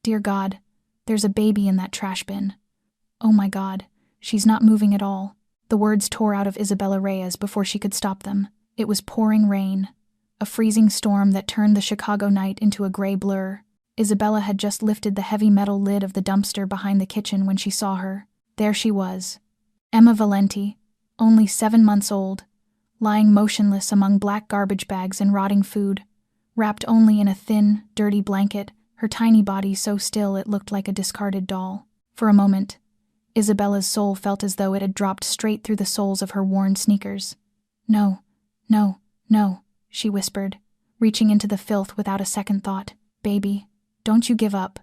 Dear God, there's a baby in that trash bin. Oh my God, she's not moving at all. The words tore out of Isabella Reyes before she could stop them. It was pouring rain, a freezing storm that turned the Chicago night into a gray blur. Isabella had just lifted the heavy metal lid of the dumpster behind the kitchen when she saw her. There she was, Emma Valenti, only 7 months old, lying motionless among black garbage bags and rotting food, wrapped only in a thin, dirty blanket, her tiny body so still it looked like a discarded doll. For a moment, Isabella's soul felt as though it had dropped straight through the soles of her worn sneakers. No, no, no, she whispered, reaching into the filth without a second thought. Baby, don't you give up.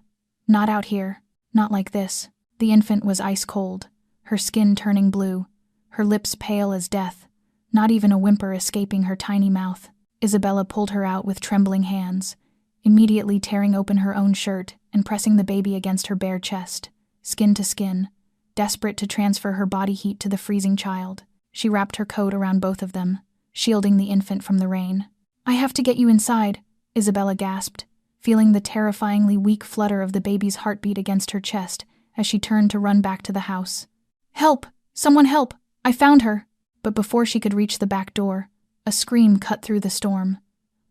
Not out here. Not like this. The infant was ice cold, her skin turning blue, her lips pale as death, not even a whimper escaping her tiny mouth. Isabella pulled her out with trembling hands, immediately tearing open her own shirt and pressing the baby against her bare chest, skin to skin, desperate to transfer her body heat to the freezing child. She wrapped her coat around both of them, shielding the infant from the rain. I have to get you inside, Isabella gasped, feeling the terrifyingly weak flutter of the baby's heartbeat against her chest as she turned to run back to the house. Help! Someone help! I found her! But before she could reach the back door, a scream cut through the storm.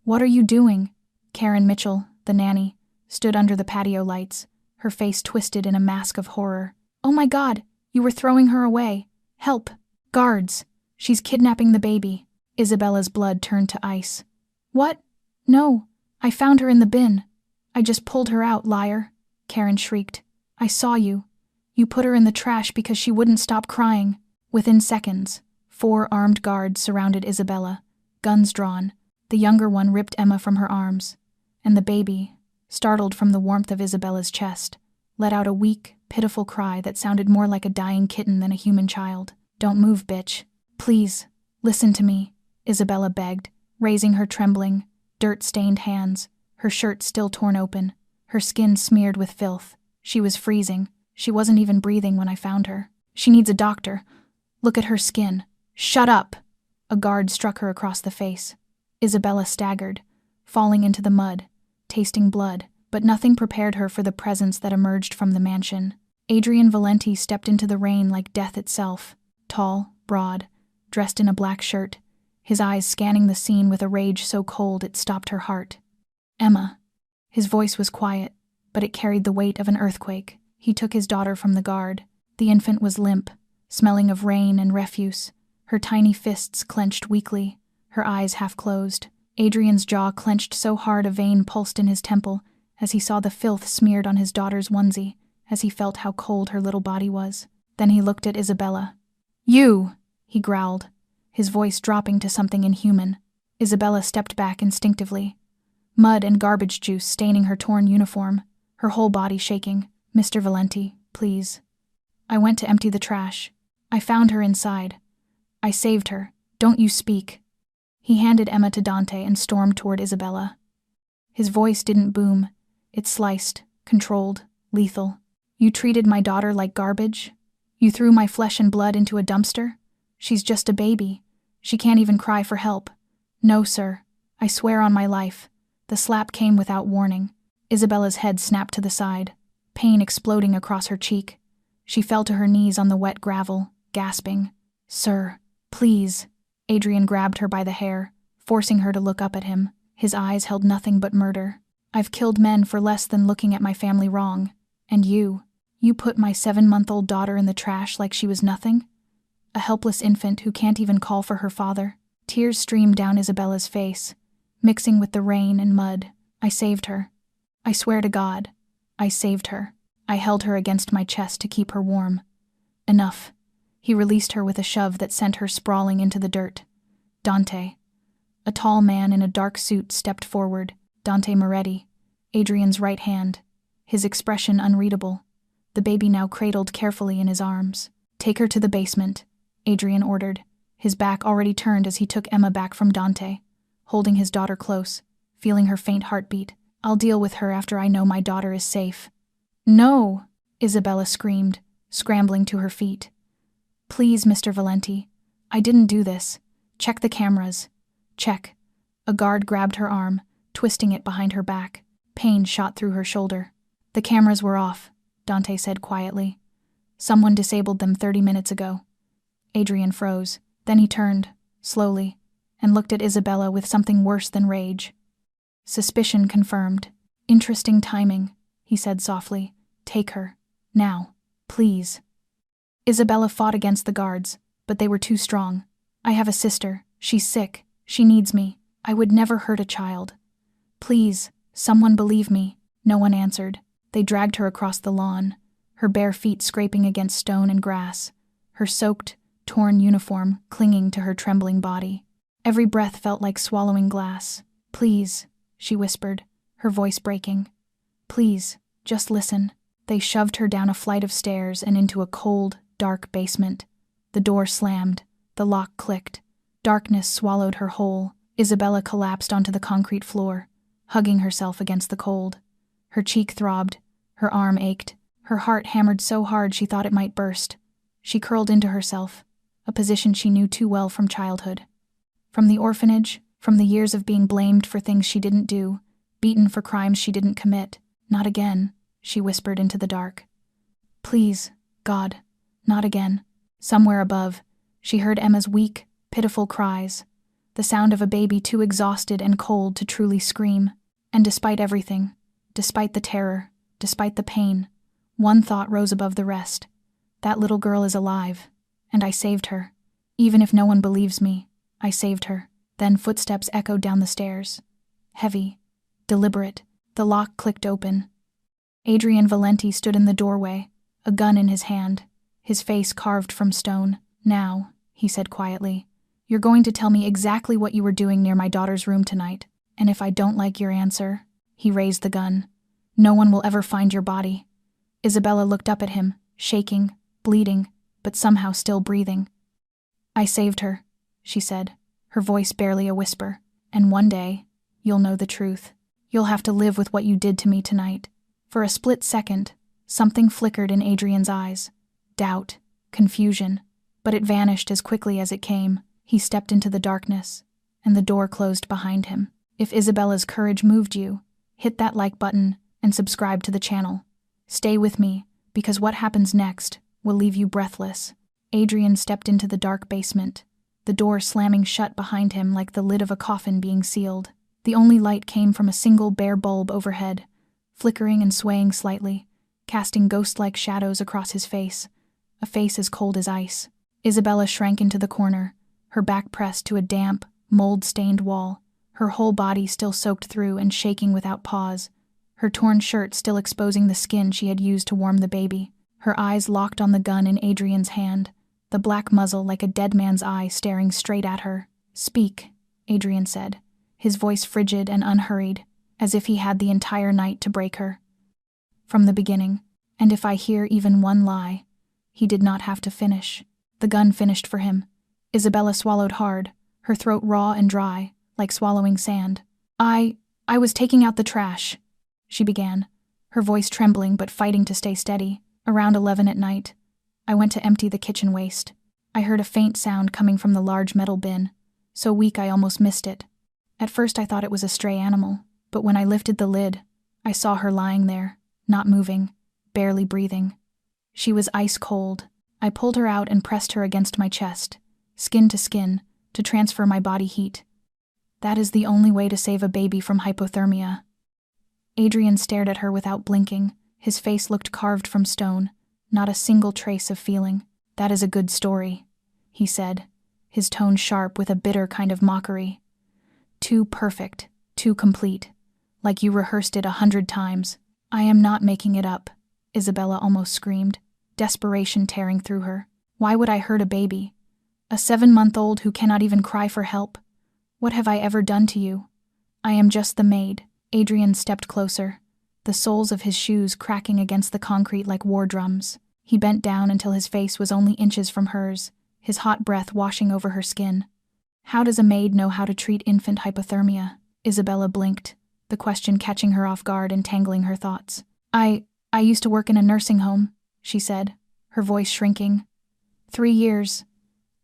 What are you doing? Karen Mitchell, the nanny, stood under the patio lights, her face twisted in a mask of horror. Oh my God! You were throwing her away! Help! Guards! She's kidnapping the baby. Isabella's blood turned to ice. What? No, I found her in the bin. I just pulled her out, liar, Karen shrieked. I saw you. You put her in the trash because she wouldn't stop crying. Within seconds, 4 armed guards surrounded Isabella, guns drawn. The younger one ripped Emma from her arms, and the baby, startled from the warmth of Isabella's chest, let out a weak, pitiful cry that sounded more like a dying kitten than a human child. Don't move, bitch. Please, listen to me, Isabella begged, raising her trembling, dirt-stained hands, her shirt still torn open, her skin smeared with filth. She was freezing. She wasn't even breathing when I found her. She needs a doctor. Look at her skin. Shut up! A guard struck her across the face. Isabella staggered, falling into the mud, tasting blood, but nothing prepared her for the presence that emerged from the mansion. Adrian Valenti stepped into the rain like death itself, tall, broad, dressed in a black shirt, his eyes scanning the scene with a rage so cold it stopped her heart. Emma. His voice was quiet, but it carried the weight of an earthquake. He took his daughter from the guard. The infant was limp, smelling of rain and refuse, her tiny fists clenched weakly, her eyes half closed. Adrian's jaw clenched so hard a vein pulsed in his temple as he saw the filth smeared on his daughter's onesie, as he felt how cold her little body was. Then he looked at Isabella. You! He growled, his voice dropping to something inhuman. Isabella stepped back instinctively, mud and garbage juice staining her torn uniform, her whole body shaking. Mr. Valenti, please. I went to empty the trash. I found her inside. I saved her. Don't you speak. He handed Emma to Dante and stormed toward Isabella. His voice didn't boom. It sliced, controlled, lethal. You treated my daughter like garbage? You threw my flesh and blood into a dumpster? She's just a baby. She can't even cry for help. No, sir. I swear on my life. The slap came without warning. Isabella's head snapped to the side, pain exploding across her cheek. She fell to her knees on the wet gravel, gasping. Sir, please. Adrian grabbed her by the hair, forcing her to look up at him. His eyes held nothing but murder. I've killed men for less than looking at my family wrong. And you put my 7-month-old daughter in the trash like she was nothing? A helpless infant who can't even call for her father. Tears streamed down Isabella's face, mixing with the rain and mud. I saved her. I swear to God, I saved her. I held her against my chest to keep her warm. Enough. He released her with a shove that sent her sprawling into the dirt. Dante. A tall man in a dark suit stepped forward. Dante Moretti, Adrian's right hand, his expression unreadable, the baby now cradled carefully in his arms. Take her to the basement, Adrian ordered, his back already turned as he took Emma back from Dante, holding his daughter close, feeling her faint heartbeat. I'll deal with her after I know my daughter is safe. No, Isabella screamed, scrambling to her feet. Please, Mr. Valenti, I didn't do this. Check the cameras. Check. A guard grabbed her arm, twisting it behind her back. Pain shot through her shoulder. The cameras were off, Dante said quietly. Someone disabled them 30 minutes ago. Adrian froze. Then he turned, slowly, and looked at Isabella with something worse than rage. Suspicion confirmed. Interesting timing, he said softly. Take her. Now. Please. Isabella fought against the guards, but they were too strong. I have a sister. She's sick. She needs me. I would never hurt a child. Please, someone believe me. No one answered. They dragged her across the lawn, her bare feet scraping against stone and grass, her soaked, torn uniform clinging to her trembling body. Every breath felt like swallowing glass. Please, she whispered, her voice breaking. Please, just listen. They shoved her down a flight of stairs and into a cold, dark basement. The door slammed. The lock clicked. Darkness swallowed her whole. Isabella collapsed onto the concrete floor, hugging herself against the cold. Her cheek throbbed. Her arm ached. Her heart hammered so hard she thought it might burst. She curled into herself, a position she knew too well from childhood. From the orphanage, from the years of being blamed for things she didn't do, beaten for crimes she didn't commit. Not again, she whispered into the dark. Please, God, not again. Somewhere above, she heard Emma's weak, pitiful cries, the sound of a baby too exhausted and cold to truly scream. And despite everything, despite the terror, despite the pain, one thought rose above the rest. That little girl is alive, and I saved her. Even if no one believes me, I saved her. Then footsteps echoed down the stairs. Heavy, deliberate. The lock clicked open. Adrian Valenti stood in the doorway, a gun in his hand, his face carved from stone. Now, he said quietly, you're going to tell me exactly what you were doing near my daughter's room tonight, and if I don't like your answer, he raised the gun. No one will ever find your body. Isabella looked up at him, shaking, bleeding, but somehow still breathing. I saved her, she said, her voice barely a whisper, and one day, you'll know the truth. You'll have to live with what you did to me tonight. For a split second, something flickered in Adrian's eyes. Doubt, confusion, but it vanished as quickly as it came. He stepped into the darkness, and the door closed behind him. If Isabella's courage moved you, hit that like button and subscribe to the channel. Stay with me, because what happens next will leave you breathless. Adrian stepped into the dark basement, the door slamming shut behind him like the lid of a coffin being sealed. The only light came from a single bare bulb overhead, flickering and swaying slightly, casting ghost-like shadows across his face, a face as cold as ice. Isabella shrank into the corner, her back pressed to a damp, mold-stained wall, her whole body still soaked through and shaking without pause, her torn shirt still exposing the skin she had used to warm the baby. Her eyes locked on the gun in Adrian's hand, the black muzzle like a dead man's eye staring straight at her. Speak, Adrian said, his voice frigid and unhurried, as if he had the entire night to break her. From the beginning, and if I hear even one lie, he did not have to finish. The gun finished for him. Isabella swallowed hard, her throat raw and dry, like swallowing sand. I was taking out the trash, she began, her voice trembling but fighting to stay steady. Around 11 at night, I went to empty the kitchen waste. I heard a faint sound coming from the large metal bin, so weak I almost missed it. At first I thought it was a stray animal, but when I lifted the lid, I saw her lying there, not moving, barely breathing. She was ice cold. I pulled her out and pressed her against my chest, skin, to transfer my body heat. That is the only way to save a baby from hypothermia. Adrian stared at her without blinking. His face looked carved from stone, not a single trace of feeling. That is a good story, he said, his tone sharp with a bitter kind of mockery. Too perfect, too complete, like you rehearsed it 100 times. I am not making it up, Isabella almost screamed, desperation tearing through her. Why would I hurt a baby? A 7-month-old who cannot even cry for help? What have I ever done to you? I am just the maid. Adrian stepped closer, the soles of his shoes cracking against the concrete like war drums. He bent down until his face was only inches from hers, his hot breath washing over her skin. How does a maid know how to treat infant hypothermia? Isabella blinked, the question catching her off guard and tangling her thoughts. I used to work in a nursing home, she said, her voice shrinking. 3 years.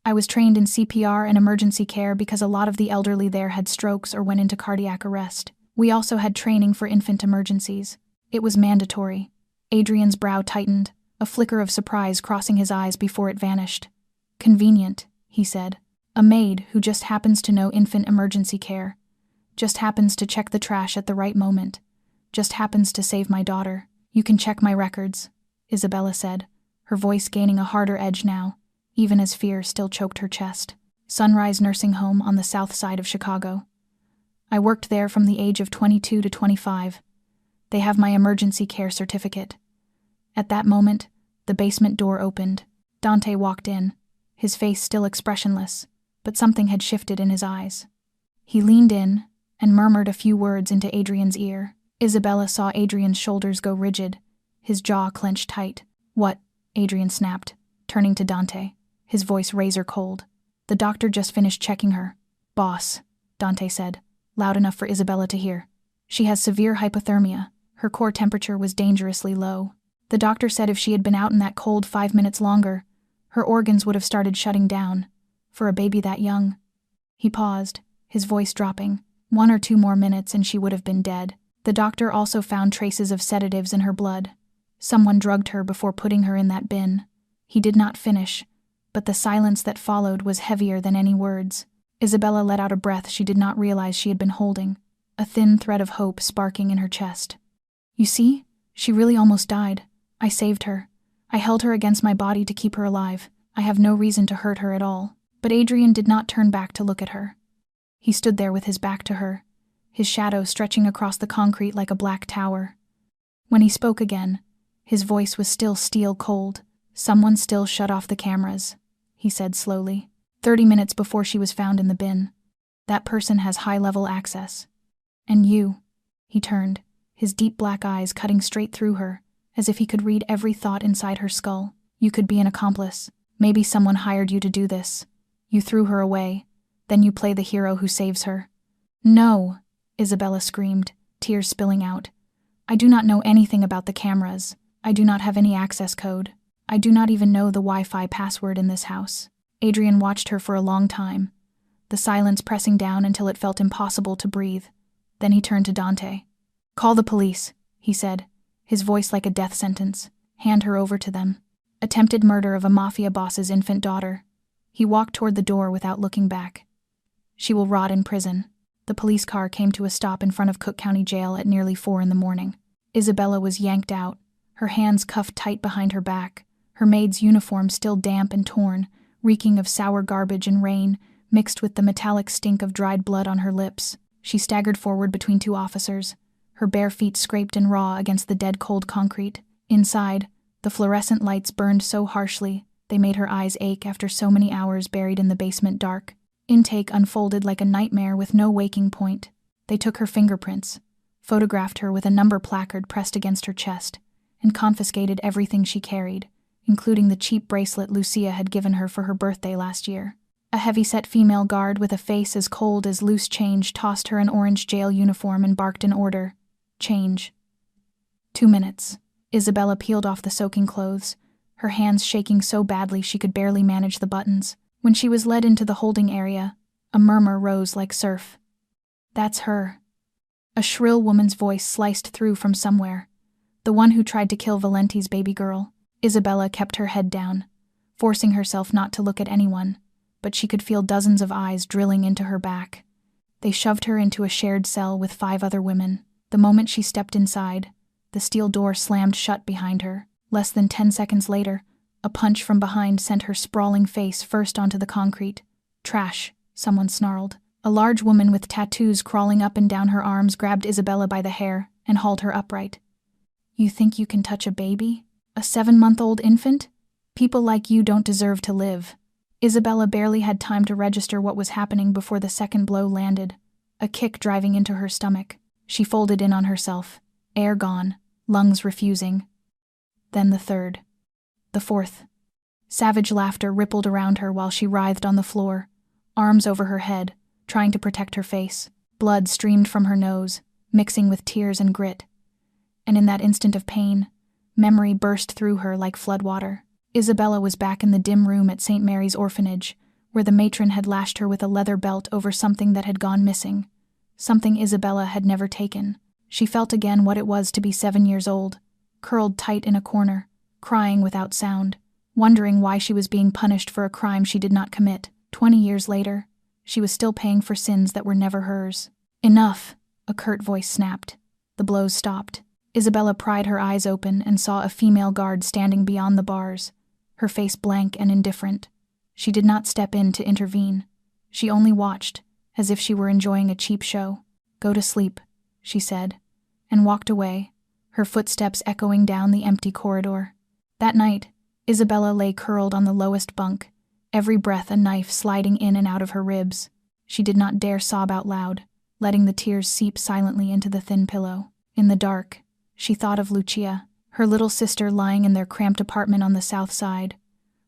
I was trained in CPR and emergency care because a lot of the elderly there had strokes or went into cardiac arrest. We also had training for infant emergencies. It was mandatory. Adrian's brow tightened, a flicker of surprise crossing his eyes before it vanished. Convenient, he said. A maid who just happens to know infant emergency care. Just happens to check the trash at the right moment. Just happens to save my daughter. You can check my records, Isabella said, her voice gaining a harder edge now, even as fear still choked her chest. Sunrise Nursing Home on the south side of Chicago. I worked there from the age of 22 to 25. They have my emergency care certificate. At that moment, the basement door opened. Dante walked in, his face still expressionless, but something had shifted in his eyes. He leaned in and murmured a few words into Adrian's ear. Isabella saw Adrian's shoulders go rigid, his jaw clenched tight. "What?" Adrian snapped, turning to Dante, his voice razor cold. "The doctor just finished checking her." "Boss," Dante said, loud enough for Isabella to hear. "She has severe hypothermia. Her core temperature was dangerously low. The doctor said if she had been out in that cold 5 minutes longer, her organs would have started shutting down. For a baby that young." He paused, his voice dropping. 1 or 2 more minutes and she would have been dead. The doctor also found traces of sedatives in her blood. Someone drugged her before putting her in that bin. He did not finish, but the silence that followed was heavier than any words. Isabella let out a breath she did not realize she had been holding, a thin thread of hope sparking in her chest. "You see? She really almost died. I saved her. I held her against my body to keep her alive. I have no reason to hurt her at all." But Adrian did not turn back to look at her. He stood there with his back to her, his shadow stretching across the concrete like a black tower. When he spoke again, his voice was still steel cold. "Someone still shut off the cameras," he said slowly. 30 minutes before she was found in the bin. "That person has high-level access. And you," he turned, his deep black eyes cutting straight through her, as if he could read every thought inside her skull. "You could be an accomplice. Maybe someone hired you to do this. You threw her away. Then you play the hero who saves her." "No," Isabella screamed, tears spilling out. "I do not know anything about the cameras. I do not have any access code. I do not even know the Wi-Fi password in this house." Adrian watched her for a long time, the silence pressing down until it felt impossible to breathe. Then he turned to Dante. "Call the police," he said, his voice like a death sentence. "Hand her over to them." Attempted murder of a Mafia boss's infant daughter. He walked toward the door without looking back. "She will rot in prison." The police car came to a stop in front of Cook County Jail at nearly 4 in the morning. Isabella was yanked out, her hands cuffed tight behind her back, her maid's uniform still damp and torn, reeking of sour garbage and rain, mixed with the metallic stink of dried blood on her lips. She staggered forward between 2 officers, her bare feet scraped and raw against the dead-cold concrete. Inside, the fluorescent lights burned so harshly they made her eyes ache after so many hours buried in the basement dark. Intake unfolded like a nightmare with no waking point. They took her fingerprints, photographed her with a number placard pressed against her chest, and confiscated everything she carried, including the cheap bracelet Lucia had given her for her birthday last year. A heavy-set female guard with a face as cold as loose change tossed her an orange jail uniform and barked an order. "Change." 2 minutes. Isabella peeled off the soaking clothes, her hands shaking so badly she could barely manage the buttons. When she was led into the holding area, a murmur rose like surf. "That's her." A shrill woman's voice sliced through from somewhere. The one who tried to kill Valenti's baby girl. Isabella kept her head down, forcing herself not to look at anyone, but she could feel dozens of eyes drilling into her back. They shoved her into a shared cell with 5 other women. The moment she stepped inside, the steel door slammed shut behind her. Less than 10 seconds later, a punch from behind sent her sprawling face first onto the concrete. "Trash," someone snarled. A large woman with tattoos crawling up and down her arms grabbed Isabella by the hair and hauled her upright. "You think you can touch a baby? A 7-month-old infant? People like you don't deserve to live." Isabella barely had time to register what was happening before the second blow landed, a kick driving into her stomach. She folded in on herself, air gone, lungs refusing. Then the third. The fourth. Savage laughter rippled around her while she writhed on the floor, arms over her head, trying to protect her face. Blood streamed from her nose, mixing with tears and grit. And in that instant of pain, memory burst through her like floodwater. Isabella was back in the dim room at St. Mary's Orphanage, where the matron had lashed her with a leather belt over something that had gone missing, something Isabella had never taken. She felt again what it was to be 7 years old, curled tight in a corner, crying without sound, wondering why she was being punished for a crime she did not commit. 20 years later, she was still paying for sins that were never hers. "Enough," a curt voice snapped. The blows stopped. Isabella pried her eyes open and saw a female guard standing beyond the bars, her face blank and indifferent. She did not step in to intervene. She only watched, as if she were enjoying a cheap show. "Go to sleep," she said, and walked away, her footsteps echoing down the empty corridor. That night, Isabella lay curled on the lowest bunk, every breath a knife sliding in and out of her ribs. She did not dare sob out loud, letting the tears seep silently into the thin pillow. In the dark, she thought of Lucia, her little sister lying in their cramped apartment on the south side,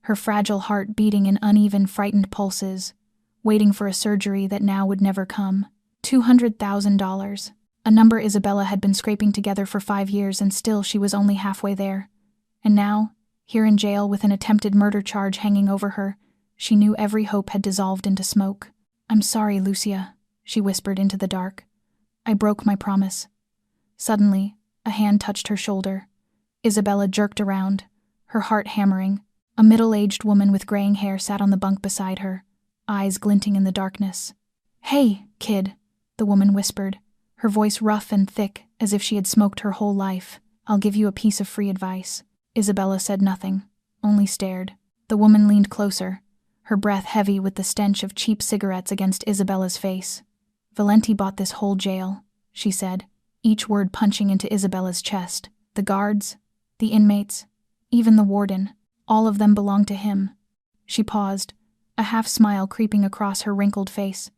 her fragile heart beating in uneven, frightened pulses, waiting for a surgery that now would never come. $200,000. A number Isabella had been scraping together for 5 years, and still she was only halfway there. And now, here in jail with an attempted murder charge hanging over her, she knew every hope had dissolved into smoke. "I'm sorry, Lucia," she whispered into the dark. "I broke my promise." Suddenly, a hand touched her shoulder. Isabella jerked around, her heart hammering. A middle-aged woman with graying hair sat on the bunk beside her, eyes glinting in the darkness. "Hey, kid," the woman whispered, her voice rough and thick as if she had smoked her whole life. "I'll give you a piece of free advice." Isabella said nothing, only stared. The woman leaned closer, her breath heavy with the stench of cheap cigarettes against Isabella's face. "Valenti bought this whole jail," she said, each word punching into Isabella's chest. "The guards, the inmates, even the warden, all of them belong to him." She paused, a half-smile creeping across her wrinkled face.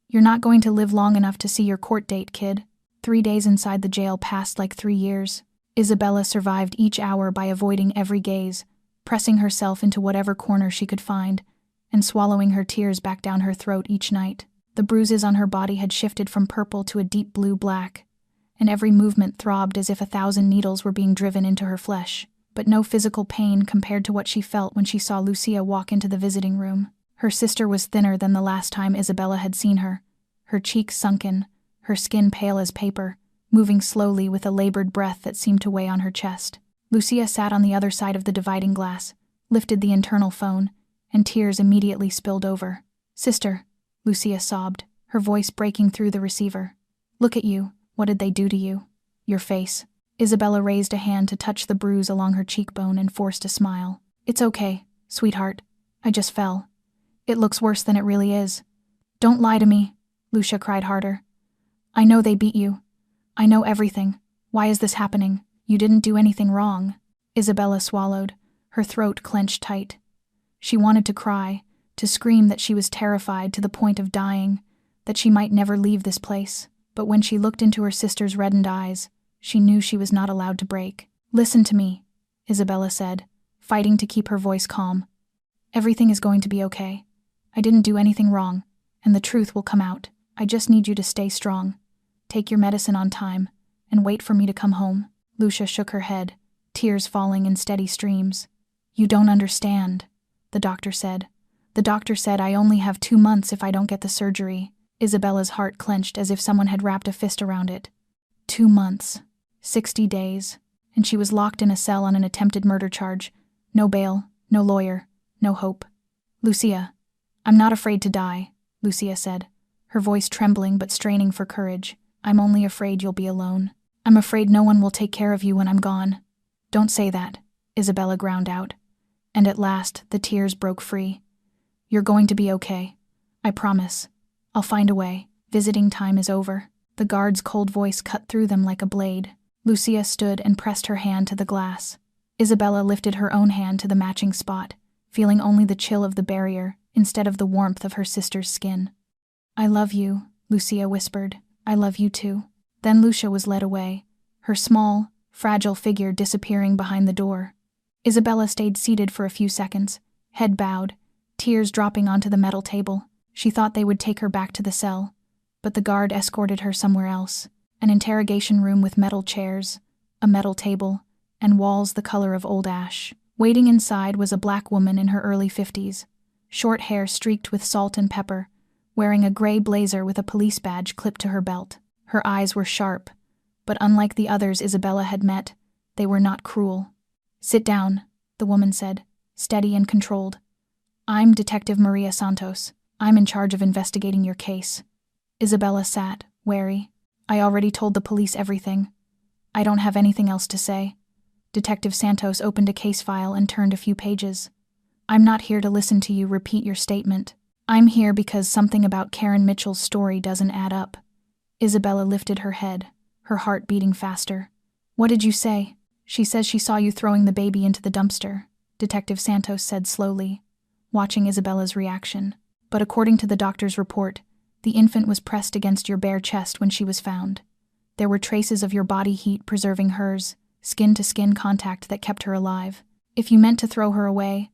"You're not going to live long enough to see your court date, kid." 3 days inside the jail passed like 3 years. Isabella survived each hour by avoiding every gaze, pressing herself into whatever corner she could find, and swallowing her tears back down her throat each night. The bruises on her body had shifted from purple to a deep blue-black, and every movement throbbed as if 1,000 needles were being driven into her flesh, but no physical pain compared to what she felt when she saw Lucia walk into the visiting room. Her sister was thinner than the last time Isabella had seen her, her cheeks sunken, her skin pale as paper, moving slowly with a labored breath that seemed to weigh on her chest. Lucia sat on the other side of the dividing glass, lifted the internal phone, and tears immediately spilled over. "Sister," Lucia sobbed, her voice breaking through the receiver. "Look at you. What did they do to you? Your face." Isabella raised a hand to touch the bruise along her cheekbone and forced a smile. "It's okay, sweetheart. I just fell. It looks worse than it really is." "Don't lie to me," Lucia cried harder. "I know they beat you. I know everything. Why is this happening? You didn't do anything wrong." Isabella swallowed, her throat clenched tight. She wanted to cry, to scream that she was terrified to the point of dying, that she might never leave this place. But when she looked into her sister's reddened eyes, she knew she was not allowed to break. "Listen to me," Isabella said, fighting to keep her voice calm. "Everything is going to be okay. I didn't do anything wrong, and the truth will come out. I just need you to stay strong. Take your medicine on time, and wait for me to come home." Lucia shook her head, tears falling in steady streams. "You don't understand," the doctor said. "The doctor said I only have 2 months if I don't get the surgery." Isabella's heart clenched as if someone had wrapped a fist around it. 2 months. 60 days. And she was locked in a cell on an attempted murder charge. No bail, no lawyer, no hope. "Lucia, I'm not afraid to die," Lucia said, her voice trembling but straining for courage. "I'm only afraid you'll be alone. I'm afraid no one will take care of you when I'm gone." "Don't say that," Isabella ground out. And at last, the tears broke free. "You're going to be okay. I promise. I'll find a way. Visiting time is over." The guard's cold voice cut through them like a blade. Lucia stood and pressed her hand to the glass. Isabella lifted her own hand to the matching spot, feeling only the chill of the barrier instead of the warmth of her sister's skin. "I love you," Lucia whispered. "I love you too." Then Lucia was led away, her small, fragile figure disappearing behind the door. Isabella stayed seated for a few seconds, head bowed, tears dropping onto the metal table. She thought they would take her back to the cell, but the guard escorted her somewhere else, an interrogation room with metal chairs, a metal table, and walls the color of old ash. Waiting inside was a black woman in her early 50s, short hair streaked with salt and pepper, wearing a gray blazer with a police badge clipped to her belt. Her eyes were sharp, But unlike the others Isabella had met, they were not cruel. "Sit down," the woman said, steady and controlled. "I'm Detective Maria Santos. I'm in charge of investigating your case." Isabella sat, wary. "I already told the police everything. I don't have anything else to say." Detective Santos opened a case file and turned a few pages. "I'm not here to listen to you repeat your statement. I'm here because something about Karen Mitchell's story doesn't add up." Isabella lifted her head, her heart beating faster. "What did you say?" "She says she saw you throwing the baby into the dumpster," Detective Santos said slowly, watching Isabella's reaction. "But according to the doctor's report, the infant was pressed against your bare chest when she was found. There were traces of your body heat preserving hers, skin-to-skin contact that kept her alive. If you meant to throw her away,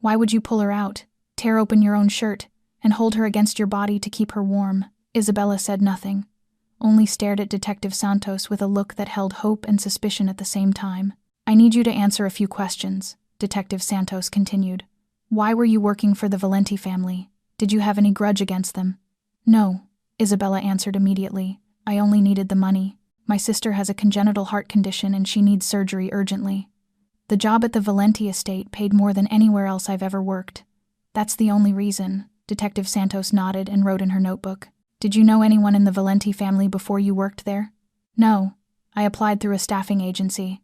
why would you pull her out, tear open your own shirt, and hold her against your body to keep her warm?" Isabella said nothing, only stared at Detective Santos with a look that held hope and suspicion at the same time. "I need you to answer a few questions," Detective Santos continued. "Why were you working for the Valenti family? Did you have any grudge against them?" "No," Isabella answered immediately. "I only needed the money. My sister has a congenital heart condition and she needs surgery urgently. The job at the Valenti estate paid more than anywhere else I've ever worked. That's the only reason." Detective Santos nodded and wrote in her notebook. "Did you know anyone in the Valenti family before you worked there?" "No. I applied through a staffing agency.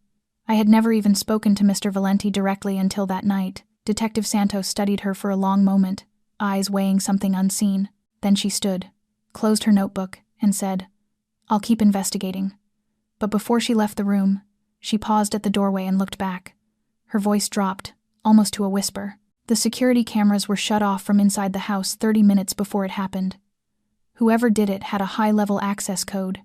I had never even spoken to Mr. Valenti directly until that night." Detective Santos studied her for a long moment, eyes weighing something unseen. Then she stood, closed her notebook, and said, "I'll keep investigating." But before she left the room, she paused at the doorway and looked back. Her voice dropped, almost to a whisper. The security cameras were shut off from inside the house 30 minutes before it happened. Whoever did it had a high-level access code,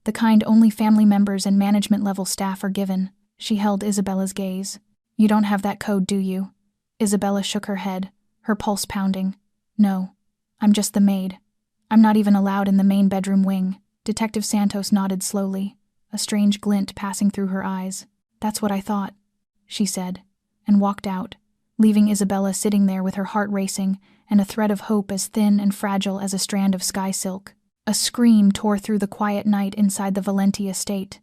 the kind only family members and management-level staff are given. She held Isabella's gaze. "You don't have that code, do you?" Isabella shook her head, her pulse pounding. "No, I'm just the maid. I'm not even allowed in the main bedroom wing." Detective Santos nodded slowly, a strange glint passing through her eyes. "That's what I thought," she said, and walked out, leaving Isabella sitting there with her heart racing and a thread of hope as thin and fragile as a strand of sky silk. A scream tore through the quiet night inside the Valenti estate.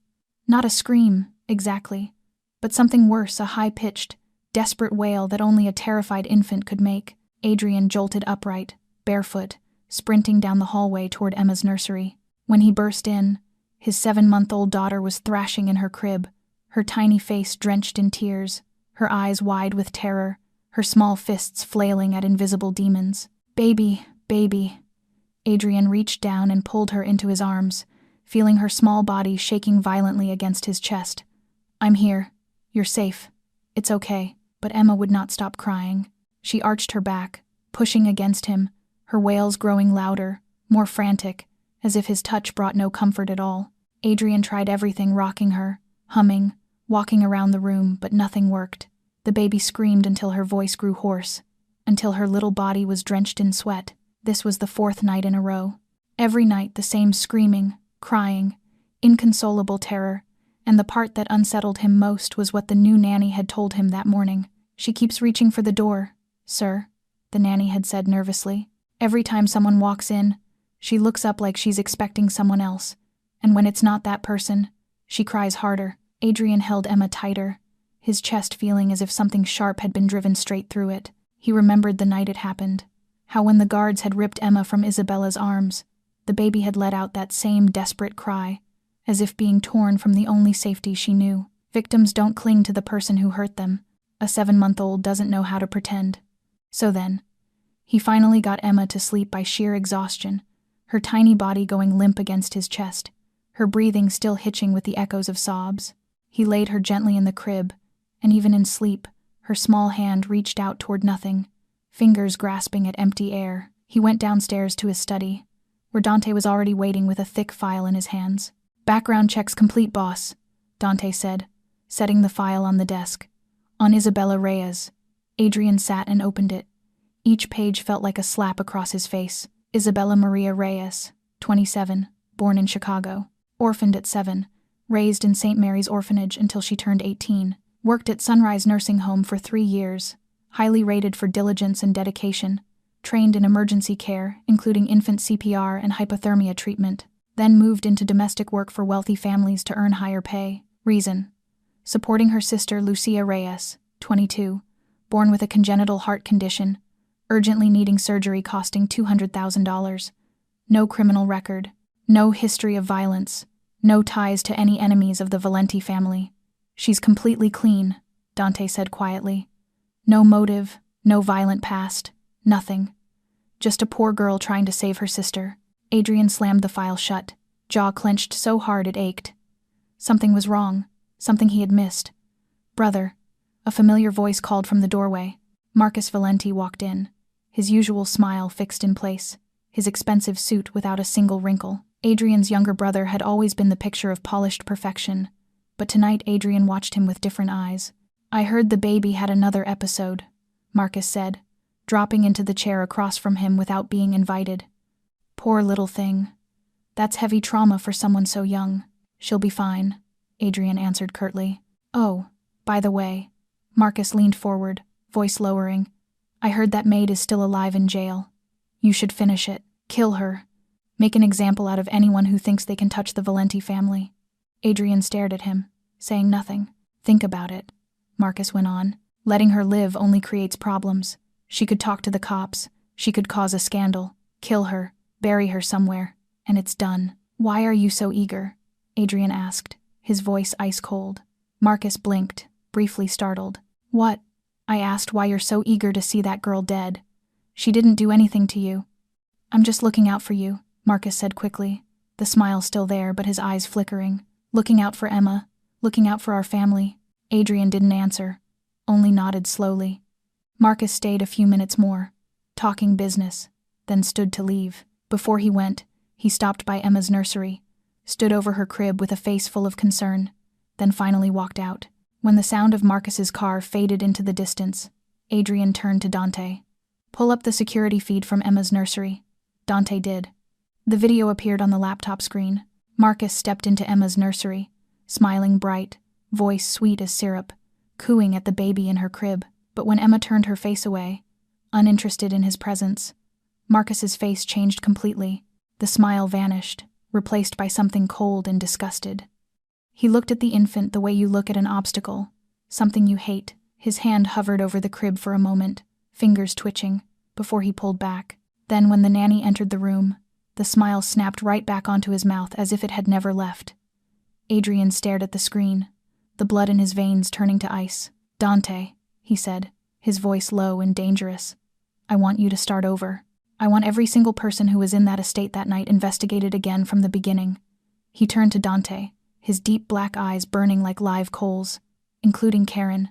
Not a scream, exactly, but something worse, a high-pitched, desperate wail that only a terrified infant could make. Adrian jolted upright, barefoot, sprinting down the hallway toward Emma's nursery. When he burst in, his 7-month-old daughter was thrashing in her crib, her tiny face drenched in tears, her eyes wide with terror, her small fists flailing at invisible demons. "Baby, baby." Adrian reached down and pulled her into his arms, feeling her small body shaking violently against his chest. "I'm here. You're safe. It's okay." But Emma would not stop crying. She arched her back, pushing against him, her wails growing louder, more frantic, as if his touch brought no comfort at all. Adrian tried everything, rocking her, humming, walking around the room, but nothing worked. The baby screamed until her voice grew hoarse, until her little body was drenched in sweat. This was the 4th night in a row. Every night the same screaming, crying, inconsolable terror, and the part that unsettled him most was what the new nanny had told him that morning. "She keeps reaching for the door, sir," the nanny had said nervously. "Every time someone walks in, she looks up like she's expecting someone else, and when it's not that person, she cries harder." Adrian held Emma tighter, his chest feeling as if something sharp had been driven straight through it. He remembered the night it happened, how when the guards had ripped Emma from Isabella's arms, the baby had let out that same desperate cry, as if being torn from the only safety she knew. Victims don't cling to the person who hurt them. A 7-month-old doesn't know how to pretend. So then, he finally got Emma to sleep by sheer exhaustion, her tiny body going limp against his chest, her breathing still hitching with the echoes of sobs. He laid her gently in the crib, and even in sleep, her small hand reached out toward nothing, fingers grasping at empty air. He went downstairs to his study, where Dante was already waiting with a thick file in his hands. "Background checks complete, boss," Dante said, setting the file on the desk. "On Isabella Reyes." Adrian sat and opened it. Each page felt like a slap across his face. Isabella Maria Reyes, 27, born in Chicago. Orphaned at 7, raised in St. Mary's Orphanage until she turned 18. Worked at Sunrise Nursing Home for 3 years. Highly rated for diligence and dedication. Trained in emergency care, including infant CPR and hypothermia treatment. then moved into domestic work for wealthy families to earn higher pay. Reason: supporting her sister Lucia Reyes, 22, born with a congenital heart condition, urgently needing surgery costing $200,000. No criminal record, no history of violence, no ties to any enemies of the Valenti family. She's completely clean, Dante said quietly. No motive, no violent past, nothing. Just a poor girl trying to save her sister. Adrian slammed the file shut, jaw clenched so hard it ached. Something was wrong, something he had missed. "Brother," a familiar voice called from the doorway. Marcus Valenti walked in, his usual smile fixed in place, his expensive suit without a single wrinkle. Adrian's younger brother had always been the picture of polished perfection, but tonight Adrian watched him with different eyes. "I heard the baby had another episode," Marcus said, dropping into the chair across from him without being invited. "Poor little thing. That's heavy trauma for someone so young." "She'll be fine," Adrian answered curtly. "Oh, by the way," Marcus leaned forward, voice lowering, "I heard that Maid is still alive in jail. You should finish it. Kill her. Make an example out of anyone who thinks they can touch the Valenti family." Adrian stared at him, saying nothing. "Think about it," Marcus went on. "Letting her live only creates problems. She could talk to the cops, she could cause a scandal, kill her, bury her somewhere, and it's done." "Why are you so eager?" Adrian asked, his voice ice cold. Marcus blinked, briefly startled. "What?" "I asked why you're so eager to see that girl dead. She didn't do anything to you." "I'm just looking out for you," Marcus said quickly, the smile still there but his eyes flickering. "Looking out for Emma, looking out for our family." Adrian didn't answer, only nodded slowly. Marcus stayed a few minutes more, talking business, then stood to leave. Before he went, he stopped by Emma's nursery, stood over her crib with a face full of concern, then finally walked out. When the sound of Marcus's car faded into the distance, Adrian turned to Dante. "Pull up the security feed from Emma's nursery." Dante did. The video appeared on the laptop screen. Marcus stepped into Emma's nursery, smiling bright, voice sweet as syrup, cooing at the baby in her crib. But when Emma turned her face away, uninterested in his presence, Marcus's face changed completely. The smile vanished, replaced by something cold and disgusted. He looked at the infant the way you look at an obstacle, something you hate. His hand hovered over the crib for a moment, fingers twitching, before he pulled back. Then when the nanny entered the room, the smile snapped right back onto his mouth as if it had never left. Adrian stared at the screen, the blood in his veins turning to ice. "Dante," he said, his voice low and dangerous, "I want you to start over. I want every single person who was in that estate that night investigated again from the beginning." He turned to Dante, his deep black eyes burning like live coals, including Karen,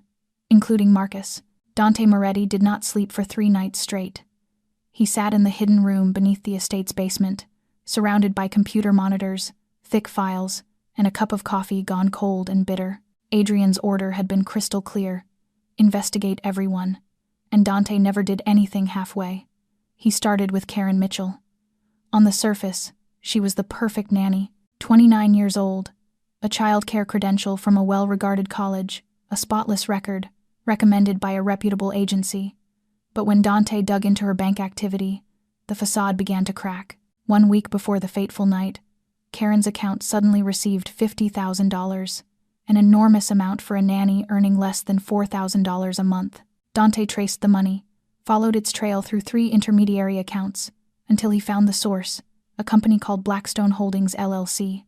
including Marcus. Dante Moretti did not sleep for 3 nights straight. He sat in the hidden room beneath the estate's basement, surrounded by computer monitors, thick files, and a cup of coffee gone cold and bitter. Adrian's order had been crystal clear: investigate everyone, and Dante never did anything halfway. He started with Karen Mitchell. On the surface, she was the perfect nanny, 29 years old, a childcare credential from a well-regarded college, a spotless record, recommended by a reputable agency. But when Dante dug into her bank activity, the facade began to crack. 1 week before the fateful night, Karen's account suddenly received $50,000, an enormous amount for a nanny earning less than $4,000 a month. Dante traced the money, followed its trail through 3 intermediary accounts, until he found the source, a company called Blackstone Holdings LLC.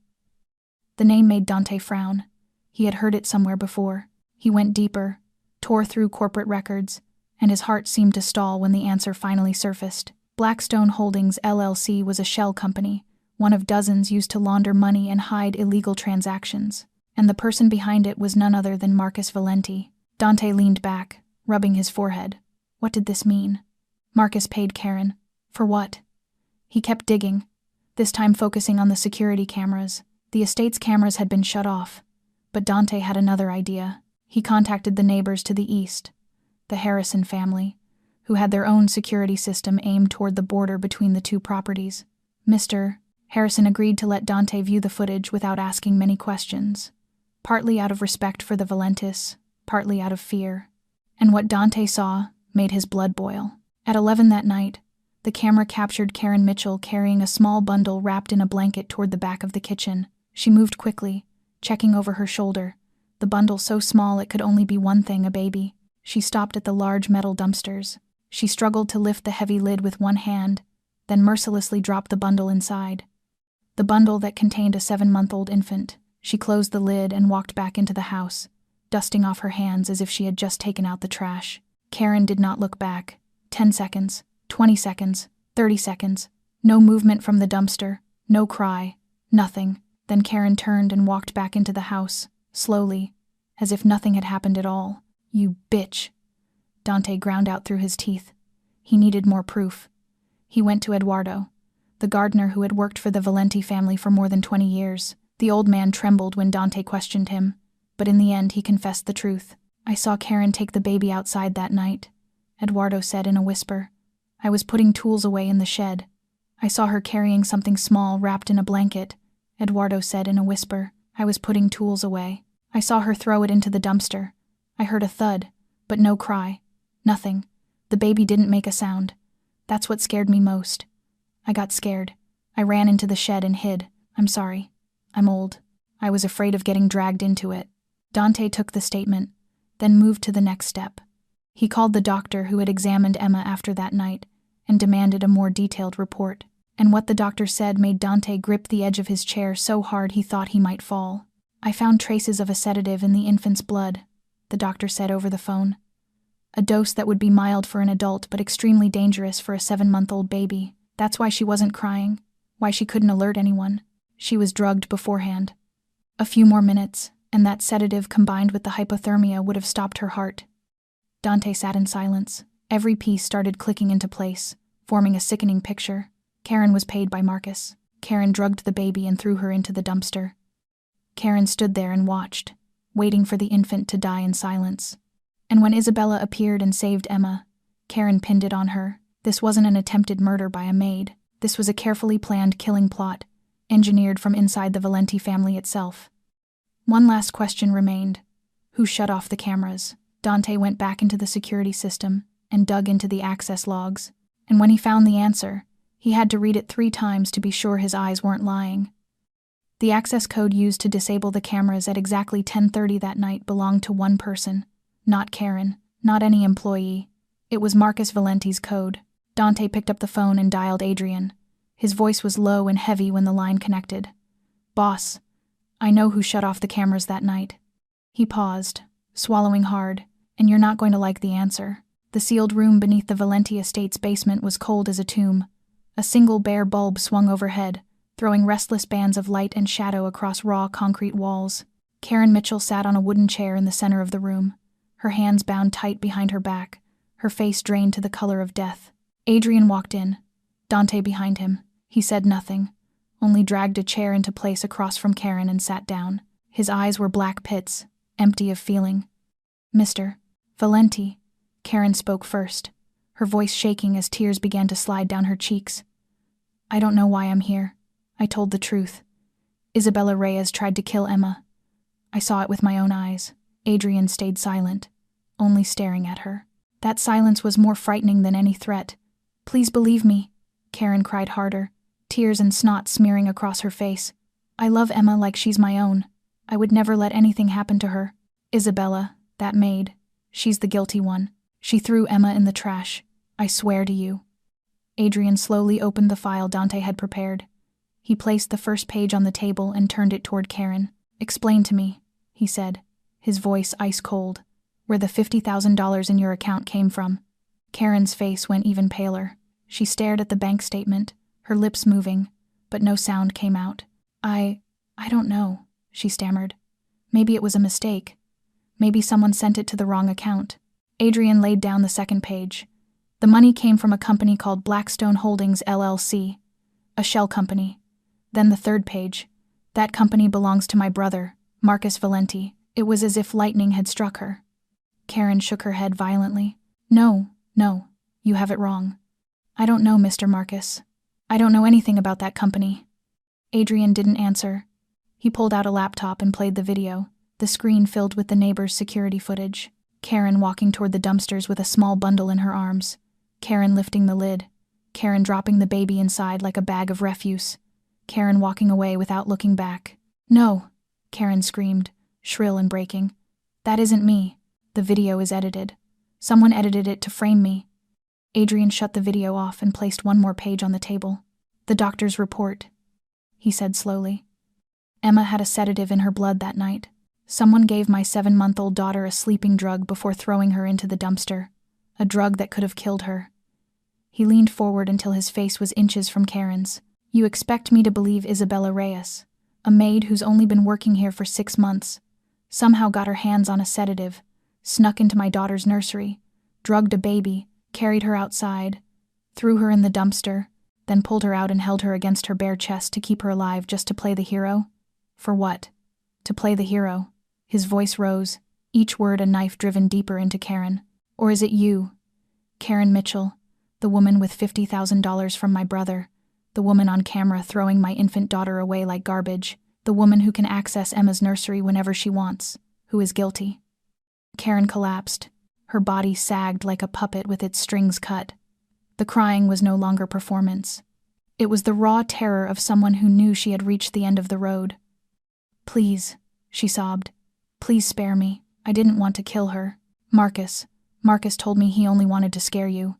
The name made Dante frown. He had heard it somewhere before. He went deeper, tore through corporate records, and his heart seemed to stall when the answer finally surfaced. Blackstone Holdings LLC was a shell company, one of dozens used to launder money and hide illegal transactions, and the person behind it was none other than Marcus Valenti. Dante leaned back, rubbing his forehead. What did this mean? Marcus paid Karen. For what? He kept digging, this time focusing on the security cameras. The estate's cameras had been shut off, but Dante had another idea. He contacted the neighbors to the east, the Harrison family, who had their own security system aimed toward the border between the 2 properties. Mr. Harrison agreed to let Dante view the footage without asking many questions, partly out of respect for the Valentis, partly out of fear. And what Dante saw made his blood boil. At 11 that night, The camera captured Karen Mitchell carrying a small bundle wrapped in a blanket toward the back of the kitchen. She moved quickly, checking over her shoulder, the bundle so small it could only be one thing, a baby. She stopped at the large metal dumpsters. She struggled to lift the heavy lid with one hand, then mercilessly dropped the bundle inside. The bundle that contained a 7-month-old infant. She closed the lid and walked back into the house, dusting off her hands as if she had just taken out the trash. Karen did not look back. 10 seconds, 20 seconds, 30 seconds. No movement from the dumpster, no cry, nothing. Then Karen turned and walked back into the house, slowly, as if nothing had happened at all. "You bitch," Dante ground out through his teeth. He needed more proof. He went to Eduardo, the gardener who had worked for the Valenti family for more than 20 years. The old man trembled when Dante questioned him, but in the end he confessed the truth. "I saw Karen take the baby outside that night," Eduardo said in a whisper. "I was putting tools away in the shed. I saw her carrying something small wrapped in a blanket," Eduardo said in a whisper. "I was putting tools away. I saw her throw it into the dumpster. I heard a thud, but no cry. Nothing. The baby didn't make a sound. That's what scared me most. I got scared. I ran into the shed and hid. I'm sorry. I'm old. I was afraid of getting dragged into it." Dante took the statement, then moved to the next step. He called the doctor who had examined Emma after that night and demanded a more detailed report. And what the doctor said made Dante grip the edge of his chair so hard he thought he might fall. "I found traces of a sedative in the infant's blood," the doctor said over the phone. "A dose that would be mild for an adult but extremely dangerous for a 7-month-old baby. That's why she wasn't crying, why she couldn't alert anyone. She was drugged beforehand. A few more minutes, and that sedative combined with the hypothermia would have stopped her heart." Dante sat in silence. Every piece started clicking into place, forming a sickening picture. Karen was paid by Marcus. Karen drugged the baby and threw her into the dumpster. Karen stood there and watched, waiting for the infant to die in silence. And when Isabella appeared and saved Emma, Karen pinned it on her. This wasn't an attempted murder by a maid. This was a carefully planned killing plot, engineered from inside the Valenti family itself. One last question remained. Who shut off the cameras? Dante went back into the security system and dug into the access logs. And when he found the answer, he had to read it 3 times to be sure his eyes weren't lying. The access code used to disable the cameras at exactly 10:30 that night belonged to one person. Not Karen, not any employee. It was Marcus Valenti's code. Dante picked up the phone and dialed Adrian. His voice was low and heavy when the line connected. "Boss, I know who shut off the cameras that night." He paused, swallowing hard, "And you're not going to like the answer." The sealed room beneath the Valenti estate's basement was cold as a tomb. A single bare bulb swung overhead, throwing restless bands of light and shadow across raw concrete walls. Karen Mitchell sat on a wooden chair in the center of the room, her hands bound tight behind her back, her face drained to the color of death. Adrian walked in, Dante behind him. He said nothing, only dragged a chair into place across from Karen and sat down. His eyes were black pits, empty of feeling. "Mr. Valenti," Karen spoke first, her voice shaking as tears began to slide down her cheeks. "I don't know why I'm here. I told the truth. Isabella Reyes tried to kill Emma. I saw it with my own eyes." Adrian stayed silent, only staring at her. That silence was more frightening than any threat. "Please believe me," Karen cried harder, tears and snot smearing across her face. "I love Emma like she's my own. I would never let anything happen to her. Isabella, that maid, she's the guilty one. She threw Emma in the trash. I swear to you." Adrian slowly opened the file Dante had prepared. He placed the first page on the table and turned it toward Karen. "Explain to me," he said, his voice ice cold, "where the $50,000 in your account came from." Karen's face went even paler. She stared at the bank statement, her lips moving, but no sound came out. I don't know," she stammered. "Maybe it was a mistake. Maybe someone sent it to the wrong account." Adrian laid down the second page. "The money came from a company called Blackstone Holdings LLC, a shell company." Then the third page. "That company belongs to my brother, Marcus Valenti." It was as if lightning had struck her. Karen shook her head violently. No, you have it wrong. I don't know Mr. Marcus. I don't know anything about that company." Adrian didn't answer. He pulled out a laptop and played the video, the screen filled with the neighbor's security footage. Karen walking toward the dumpsters with a small bundle in her arms. Karen lifting the lid. Karen dropping the baby inside like a bag of refuse. Karen walking away without looking back. "No!" Karen screamed, shrill and breaking. "That isn't me. The video is edited. Someone edited it to frame me." Adrian shut the video off and placed one more page on the table. "The doctor's report," he said slowly. "Emma had a sedative in her blood that night. Someone gave my 7-month-old daughter a sleeping drug before throwing her into the dumpster. A drug that could have killed her." He leaned forward until his face was inches from Karen's. "You expect me to believe Isabella Reyes, a maid who's only been working here for 6 months, somehow got her hands on a sedative, snuck into my daughter's nursery, drugged a baby, carried her outside, threw her in the dumpster, then pulled her out and held her against her bare chest to keep her alive just to play the hero? For what? To play the hero." His voice rose, each word a knife driven deeper into Karen. "Or is it you? Karen Mitchell, the woman with $50,000 from my brother, the woman on camera throwing my infant daughter away like garbage, the woman who can access Emma's nursery whenever she wants, who is guilty?" Karen collapsed. Her body sagged like a puppet with its strings cut. The crying was no longer performance. It was the raw terror of someone who knew she had reached the end of the road. "Please," she sobbed. "Please spare me. I didn't want to kill her. Marcus told me he only wanted to scare you.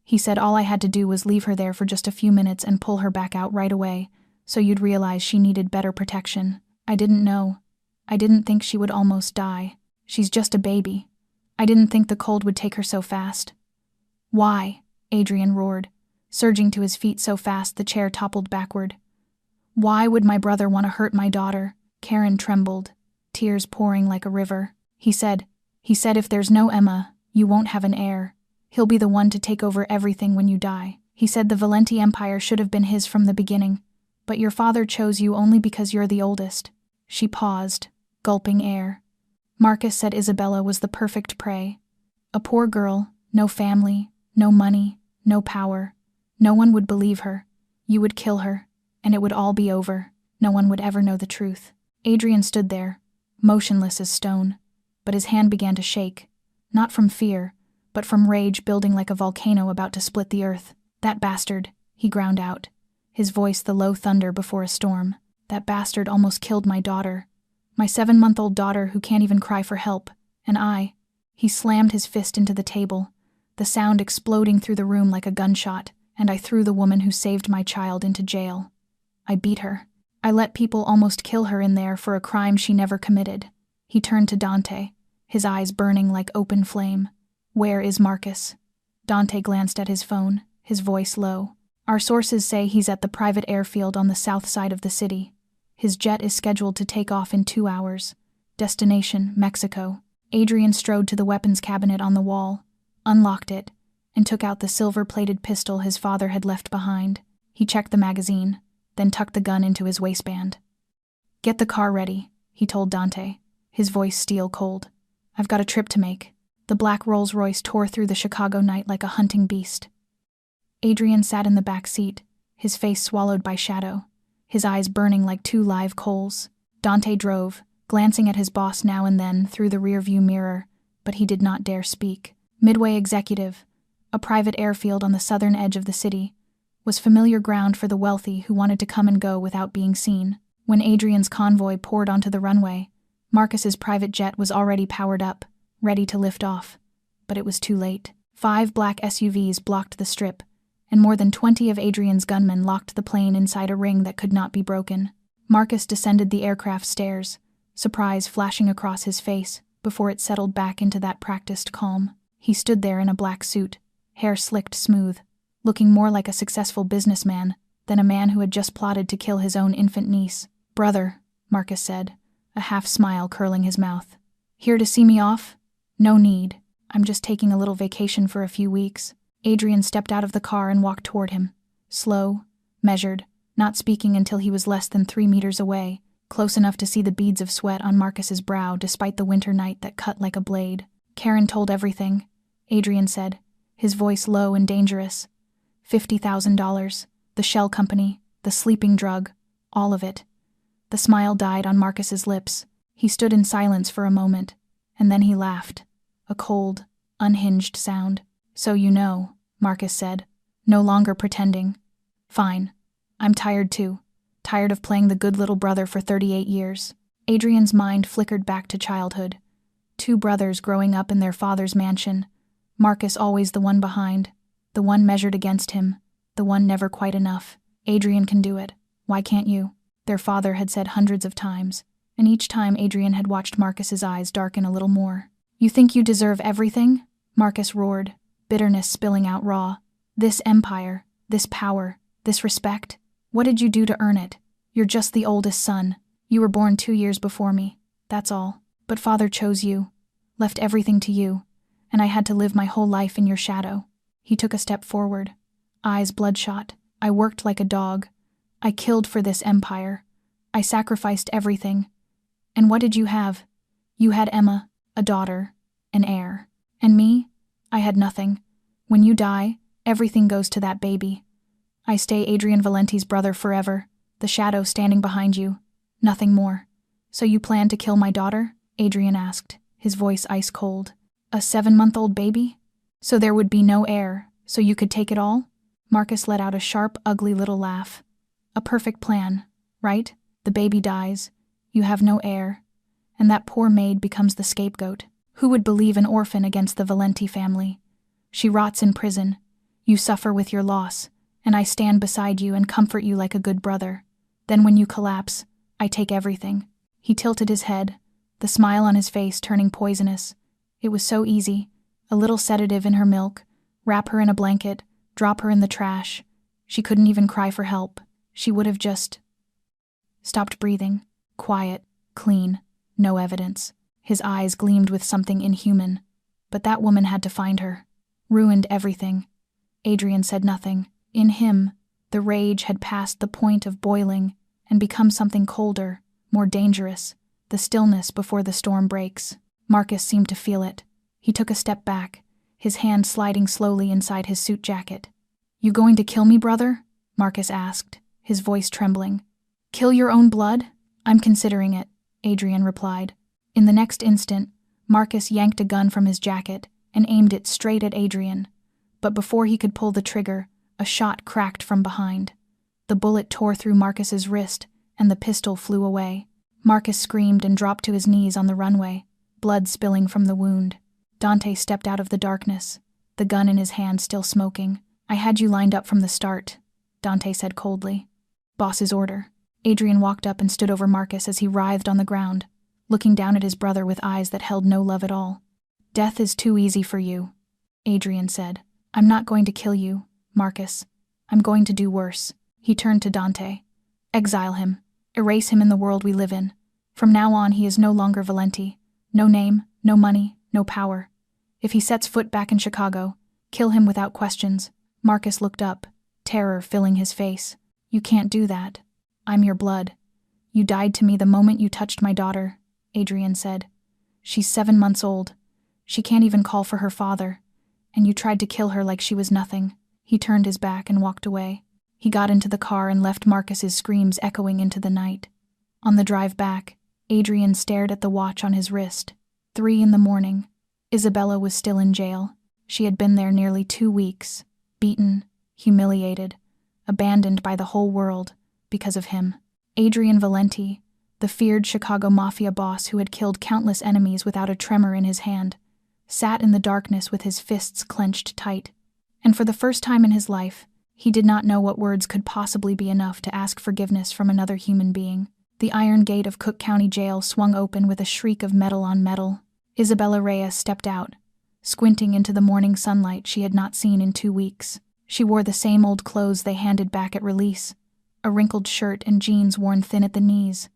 He said all I had to do was leave her there for just a few minutes and pull her back out right away, so you'd realize she needed better protection. I didn't know. I didn't think she would almost die. She's just a baby. I didn't think the cold would take her so fast." "Why?" Adrian roared, surging to his feet so fast the chair toppled backward. "Why would my brother want to hurt my daughter?" Karen trembled, tears pouring like a river. He said if there's no Emma, you won't have an heir. He'll be the one to take over everything when you die. He said the Valenti Empire should have been his from the beginning, but your father chose you only because you're the oldest." She paused, gulping air. "Marcus said Isabella was the perfect prey. A poor girl, no family, no money, no power. No one would believe her. You would kill her, and it would all be over. No one would ever know the truth." Adrian stood there, motionless as stone, but his hand began to shake, not from fear, but from rage building like a volcano about to split the earth. "That bastard," he ground out, his voice the low thunder before a storm. "That bastard almost killed my daughter. My 7-month-old daughter who can't even cry for help. And I..." He slammed his fist into the table, the sound exploding through the room like a gunshot, "and I threw the woman who saved my child into jail. I beat her. I let people almost kill her in there for a crime she never committed." He turned to Dante, his eyes burning like open flame. "Where is Marcus?" Dante glanced at his phone, his voice low. "Our sources say he's at the private airfield on the south side of the city. His jet is scheduled to take off in 2 hours. Destination, Mexico." Adrian strode to the weapons cabinet on the wall, unlocked it, and took out the silver-plated pistol his father had left behind. He checked the magazine, then tucked the gun into his waistband. "Get the car ready," he told Dante, his voice steel cold. "I've got a trip to make." The black Rolls-Royce tore through the Chicago night like a hunting beast. Adrian sat in the back seat, his face swallowed by shadow, his eyes burning like 2 live coals. Dante drove, glancing at his boss now and then through the rearview mirror, but he did not dare speak. Midway Executive, a private airfield on the southern edge of the city, was familiar ground for the wealthy who wanted to come and go without being seen. When Adrian's convoy poured onto the runway, Marcus's private jet was already powered up, ready to lift off. But it was too late. 5 black SUVs blocked the strip, and more than 20 of Adrian's gunmen locked the plane inside a ring that could not be broken. Marcus descended the aircraft stairs, surprise flashing across his face before it settled back into that practiced calm. He stood there in a black suit, hair slicked smooth, looking more like a successful businessman than a man who had just plotted to kill his own infant niece. "Brother," Marcus said, a half-smile curling his mouth. "Here to see me off? No need. I'm just taking a little vacation for a few weeks." Adrian stepped out of the car and walked toward him, slow, measured, not speaking until he was less than 3 meters away, close enough to see the beads of sweat on Marcus's brow despite the winter night that cut like a blade. "Karen told everything," Adrian said, his voice low and dangerous. $50,000, the shell company, the sleeping drug, all of it. The smile died on Marcus's lips. He stood in silence for a moment, and then he laughed, a cold, unhinged sound. "So you know," Marcus said, no longer pretending. Fine. I'm tired too. Tired of playing the good little brother for 38 years. Adrian's mind flickered back to childhood. 2 brothers growing up in their father's mansion. Marcus always the one behind, the one measured against him, the one never quite enough. Adrian can do it. Why can't you? Their father had said hundreds of times, and each time Adrian had watched Marcus's eyes darken a little more. You think you deserve everything? Marcus roared, bitterness spilling out raw. This empire, this power, this respect. What did you do to earn it? You're just the oldest son. You were born 2 years before me. That's all. But father chose you, left everything to you, and I had to live my whole life in your shadow. He took a step forward, eyes bloodshot. I worked like a dog. I killed for this empire. I sacrificed everything. And what did you have? You had Emma, a daughter, an heir. And me? I had nothing. When you die, everything goes to that baby. I stay Adrian Valenti's brother forever, the shadow standing behind you. Nothing more. So you plan to kill my daughter? Adrian asked, his voice ice cold. A 7-month-old baby? So there would be no heir, so you could take it all? Marcus let out a sharp, ugly little laugh. A perfect plan, right? The baby dies, you have no heir, and that poor Maid becomes the scapegoat. Who would believe an orphan against the Valenti family? She rots in prison. You suffer with your loss, and I stand beside you and comfort you like a good brother. Then when you collapse, I take everything. He tilted his head, the smile on his face turning poisonous. It was so easy. A little sedative in her milk, wrap her in a blanket, drop her in the trash. She couldn't even cry for help. She would have just stopped breathing. Quiet, clean, no evidence. His eyes gleamed with something inhuman. But that woman had to find her. Ruined everything. Adrian said nothing. In him, the rage had passed the point of boiling and become something colder, more dangerous, the stillness before the storm breaks. Marcus seemed to feel it. He took a step back, his hand sliding slowly inside his suit jacket. You going to kill me, brother? Marcus asked, his voice trembling. Kill your own blood? I'm considering it, Adrian replied. In the next instant, Marcus yanked a gun from his jacket and aimed it straight at Adrian. But before he could pull the trigger, a shot cracked from behind. The bullet tore through Marcus's wrist, and the pistol flew away. Marcus screamed and dropped to his knees on the runway, blood spilling from the wound. Dante stepped out of the darkness, the gun in his hand still smoking. I had you lined up from the start, Dante said coldly. Boss's order. Adrian walked up and stood over Marcus as he writhed on the ground, looking down at his brother with eyes that held no love at all. Death is too easy for you, Adrian said. I'm not going to kill you, Marcus. I'm going to do worse. He turned to Dante. Exile him. Erase him in the world we live in. From now on he is no longer Valenti. No name, no money, no power. If he sets foot back in Chicago, kill him without questions. Marcus looked up, terror filling his face. You can't do that. I'm your blood. You died to me the moment you touched my daughter, Adrian said. She's 7 months old. She can't even call for her father. And you tried to kill her like she was nothing. He turned his back and walked away. He got into the car and left Marcus's screams echoing into the night. On the drive back, Adrian stared at the watch on his wrist. 3 a.m. Isabella was still in jail. She had been there nearly 2 weeks, beaten, humiliated, abandoned by the whole world because of him. Adrian Valenti, the feared Chicago Mafia boss who had killed countless enemies without a tremor in his hand, sat in the darkness with his fists clenched tight. And for the first time in his life, he did not know what words could possibly be enough to ask forgiveness from another human being. The iron gate of Cook County Jail swung open with a shriek of metal on metal. Isabella Reyes stepped out, squinting into the morning sunlight she had not seen in 2 weeks. She wore the same old clothes they handed back at release, a wrinkled shirt and jeans worn thin at the knees.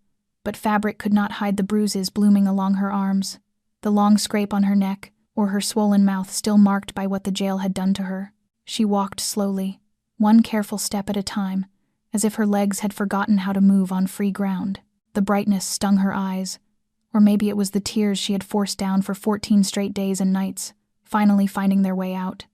But fabric could not hide the bruises blooming along her arms, the long scrape on her neck, or her swollen mouth still marked by what the jail had done to her. She walked slowly, one careful step at a time, as if her legs had forgotten how to move on free ground. The brightness stung her eyes, or maybe it was the tears she had forced down for 14 straight days and nights, finally finding their way out.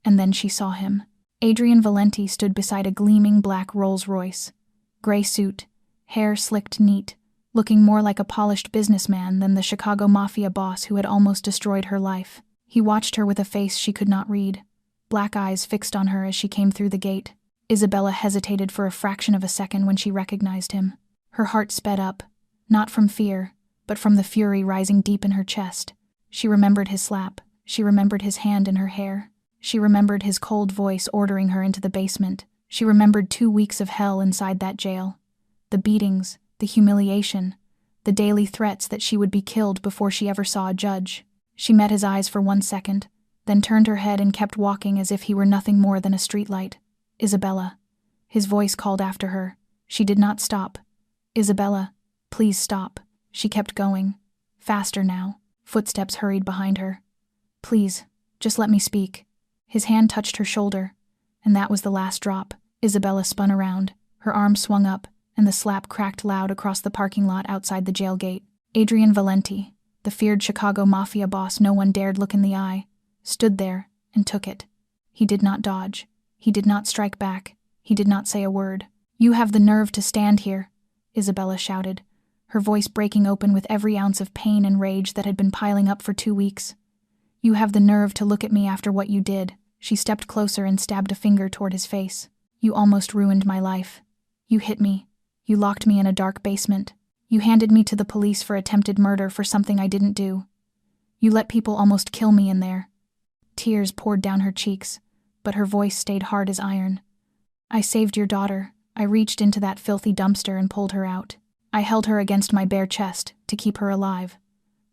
And then she saw him. Adrian Valenti stood beside a gleaming black Rolls-Royce. Gray suit, hair slicked neat, looking more like a polished businessman than the Chicago Mafia boss who had almost destroyed her life. He watched her with a face she could not read. black eyes fixed on her as she came through the gate. Isabella hesitated for a fraction of a second when she recognized him. Her heart sped up, not from fear, but from the fury rising deep in her chest. She remembered his slap. She remembered his hand in her hair. She remembered his cold voice ordering her into the basement. She remembered 2 weeks of hell inside that jail. The beatings, the humiliation, the daily threats that she would be killed before she ever saw a judge. She met his eyes for 1 second, then turned her head and kept walking as if he were nothing more than a streetlight. Isabella. His voice called after her. She did not stop. Isabella, please stop. She kept going. Faster now. Footsteps hurried behind her. Please, just let me speak. His hand touched her shoulder, and that was the last drop. Isabella spun around. Her arm swung up, and the slap cracked loud across the parking lot outside the jail gate. Adrian Valenti, the feared Chicago Mafia boss no one dared look in the eye, stood there and took it. He did not dodge. He did not strike back. He did not say a word. "You have the nerve to stand here," Isabella shouted, her voice breaking open with every ounce of pain and rage that had been piling up for 2 weeks. "You have the nerve to look at me after what you did." She stepped closer and stabbed a finger toward his face. "You almost ruined my life. You hit me. You locked me in a dark basement. You handed me to the police for attempted murder for something I didn't do. You let people almost kill me in there." Tears poured down her cheeks, but her voice stayed hard as iron. "I saved your daughter. I reached into that filthy dumpster and pulled her out. I held her against my bare chest to keep her alive.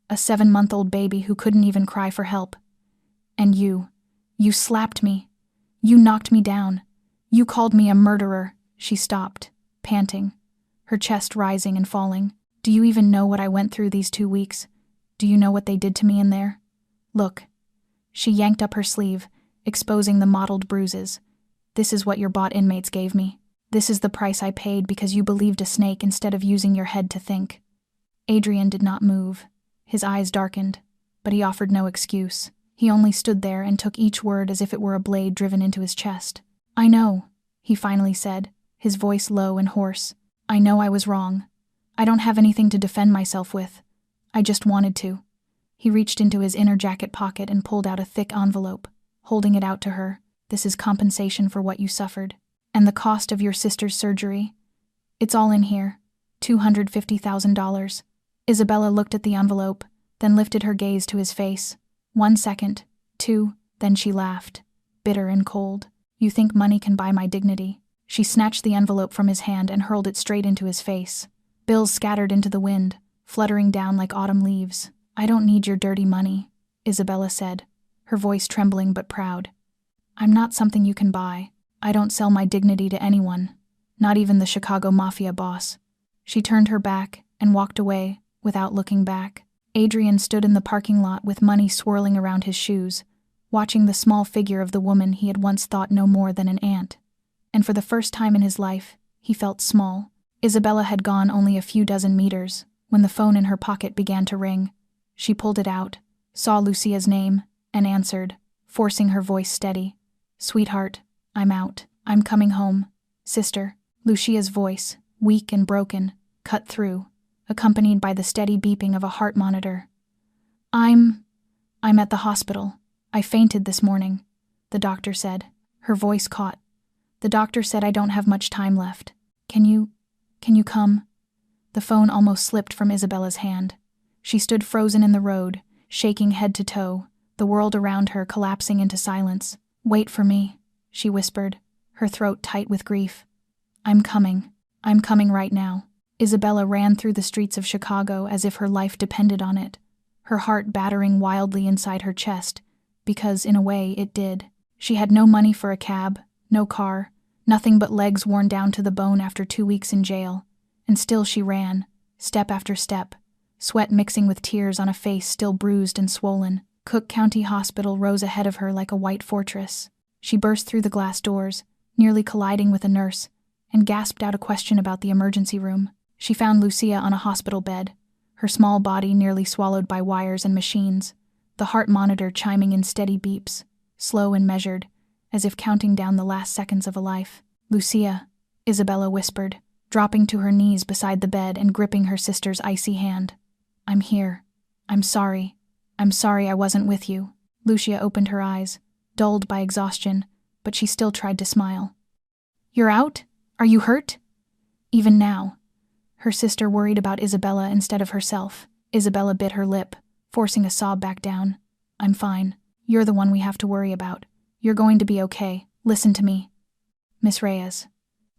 A 7-month-old baby who couldn't even cry for help. And you slapped me. You knocked me down. You called me a murderer." She stopped, panting, her chest rising and falling. "Do you even know what I went through these 2 weeks? Do you know what they did to me in there? Look." She yanked up her sleeve, exposing the mottled bruises. "This is what your bought inmates gave me. This is the price I paid because you believed a snake instead of using your head to think." Adrian did not move. His eyes darkened, but he offered no excuse. He only stood there and took each word as if it were a blade driven into his chest. "I know," he finally said, his voice low and hoarse. "I know I was wrong. I don't have anything to defend myself with. I just wanted to." He reached into his inner jacket pocket and pulled out a thick envelope, holding it out to her. "This is compensation for what you suffered. And the cost of your sister's surgery. It's all in here. $250,000. Isabella looked at the envelope, then lifted her gaze to his face. 1 second, 2, then she laughed, bitter and cold. "You think money can buy my dignity?" She snatched the envelope from his hand and hurled it straight into his face. Bills scattered into the wind, fluttering down like autumn leaves. "I don't need your dirty money," Isabella said, her voice trembling but proud. "I'm not something you can buy. I don't sell my dignity to anyone, not even the Chicago Mafia boss." She turned her back and walked away without looking back. Adrian stood in the parking lot with money swirling around his shoes, watching the small figure of the woman he had once thought no more than an ant. And for the first time in his life, he felt small. Isabella had gone only a few dozen meters when the phone in her pocket began to ring. She pulled it out, saw Lucia's name, and answered, forcing her voice steady. "Sweetheart, I'm out. I'm coming home. Sister." Lucia's voice, weak and broken, cut through, accompanied by the steady beeping of a heart monitor. I'm at the hospital. I fainted this morning," the doctor said. Her voice caught. "The doctor said I don't have much time left. Can you come?" The phone almost slipped from Isabella's hand. She stood frozen in the road, shaking head to toe, the world around her collapsing into silence. "Wait for me," she whispered, her throat tight with grief. I'm coming right now." Isabella ran through the streets of Chicago as if her life depended on it, her heart battering wildly inside her chest, because, in a way, it did. She had no money for a cab, no car, nothing but legs worn down to the bone after 2 weeks in jail, and still she ran, step after step, sweat mixing with tears on a face still bruised and swollen. Cook County Hospital rose ahead of her like a white fortress. She burst through the glass doors, nearly colliding with a nurse, and gasped out a question about the emergency room. She found Lucia on a hospital bed, her small body nearly swallowed by wires and machines, the heart monitor chiming in steady beeps, slow and measured, as if counting down the last seconds of a life. "Lucia," Isabella whispered, dropping to her knees beside the bed and gripping her sister's icy hand. "I'm here. I'm sorry I wasn't with you." Lucia opened her eyes. dulled by exhaustion, but she still tried to smile. "You're out? Are you hurt?" Even now, her sister worried about Isabella instead of herself. Isabella bit her lip, forcing a sob back down. "I'm fine. You're the one we have to worry about. You're going to be okay. Listen to me." "Miss Reyes."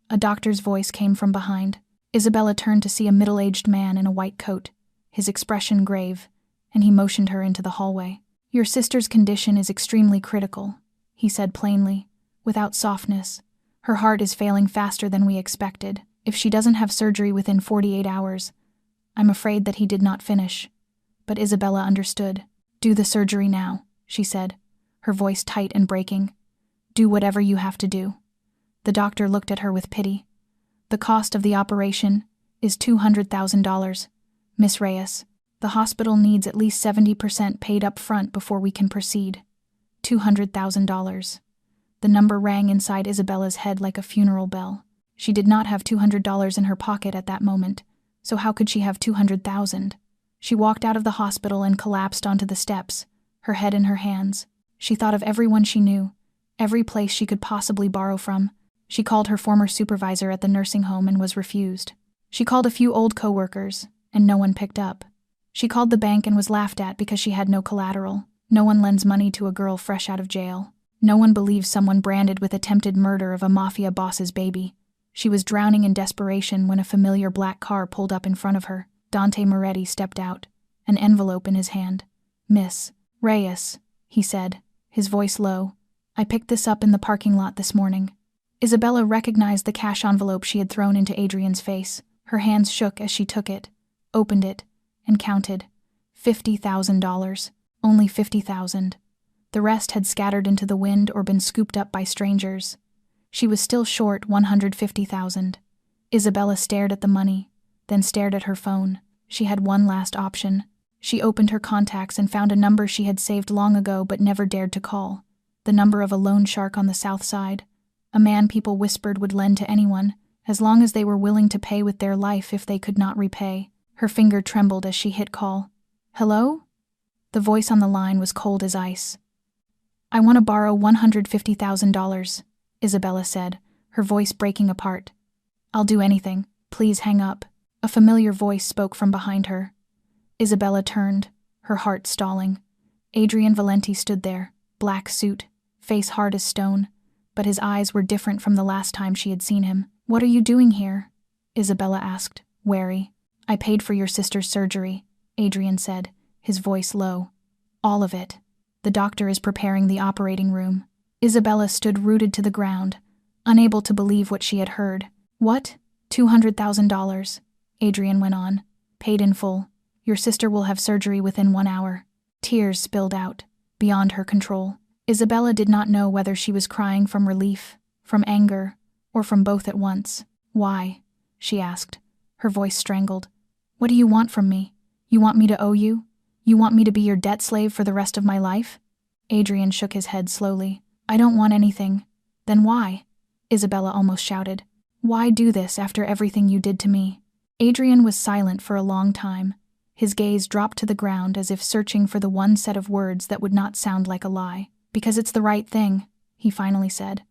A doctor's voice came from behind. Isabella turned to see a middle-aged man in a white coat, his expression grave, and he motioned her into the hallway. "Your sister's condition is extremely critical," he said plainly, without softness. "Her heart is failing faster than we expected. If she doesn't have surgery within 48 hours, I'm afraid that he did not finish." But Isabella understood. "Do the surgery now," she said, her voice tight and breaking. "Do whatever you have to do." The doctor looked at her with pity. "The cost of the operation is $200,000, Miss Reyes. The hospital needs at least 70% paid up front before we can proceed. $200,000. The number rang inside Isabella's head like a funeral bell. She did not have $200 in her pocket at that moment, so how could she have 200,000? She walked out of the hospital and collapsed onto the steps, her head in her hands. She thought of everyone she knew, every place she could possibly borrow from. She called her former supervisor at the nursing home and was refused. She called a few old co-workers, and no one picked up. She called the bank and was laughed at because she had no collateral. No one lends money to a girl fresh out of jail. No one believes someone branded with attempted murder of a Mafia boss's baby. She was drowning in desperation when a familiar black car pulled up in front of her. Dante Moretti stepped out, an envelope in his hand. "Miss Reyes," he said, his voice low. "I picked this up in the parking lot this morning." Isabella recognized the cash envelope she had thrown into Adrian's face. Her hands shook as she took it, opened it, and counted. $50,000. Only 50,000. The rest had scattered into the wind or been scooped up by strangers. She was still short 150,000. Isabella stared at the money, then stared at her phone. She had one last option. She opened her contacts and found a number she had saved long ago but never dared to call. The number of a loan shark on the south side. A man people whispered would lend to anyone, as long as they were willing to pay with their life if they could not repay. Her finger trembled as she hit call. "Hello?" The voice on the line was cold as ice. "I want to borrow $150,000, Isabella said, her voice breaking apart. "I'll do anything. Please hang up." A familiar voice spoke from behind her. Isabella turned, her heart stalling. Adrian Valenti stood there, black suit, face hard as stone, but his eyes were different from the last time she had seen him. "What are you doing here?" Isabella asked, wary. "I paid for your sister's surgery," Adrian said, his voice low. "All of it. The doctor is preparing the operating room." Isabella stood rooted to the ground, unable to believe what she had heard. "What? $200,000, Adrian went on. "Paid in full. Your sister will have surgery within 1 hour." Tears spilled out, beyond her control. Isabella did not know whether she was crying from relief, from anger, or from both at once. "Why?" she asked, her voice strangled. "What do you want from me? You want me to owe you? You want me to be your debt slave for the rest of my life?" Adrian shook his head slowly. "I don't want anything." "Then why?" Isabella almost shouted. "Why do this after everything you did to me?" Adrian was silent for a long time. His gaze dropped to the ground as if searching for the one set of words that would not sound like a lie. "Because it's the right thing," he finally said.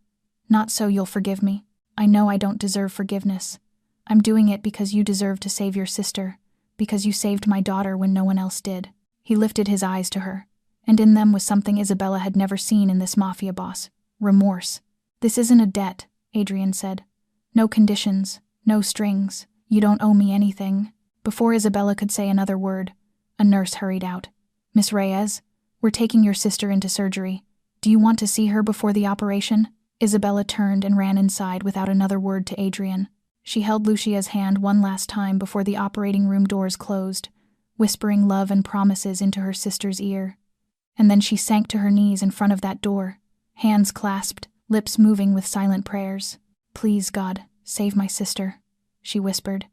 "Not so you'll forgive me. I know I don't deserve forgiveness. I'm doing it because you deserve to save your sister, because you saved my daughter when no one else did." He lifted his eyes to her, and in them was something Isabella had never seen in this Mafia boss: remorse. "This isn't a debt," Adrian said. "No conditions, no strings. You don't owe me anything." Before Isabella could say another word, a nurse hurried out. "Miss Reyes, we're taking your sister into surgery. Do you want to see her before the operation?" Isabella turned and ran inside without another word to Adrian. She held Lucia's hand one last time before the operating room doors closed, whispering love and promises into her sister's ear. And then she sank to her knees in front of that door, hands clasped, lips moving with silent prayers. "Please, God, save my sister," she whispered.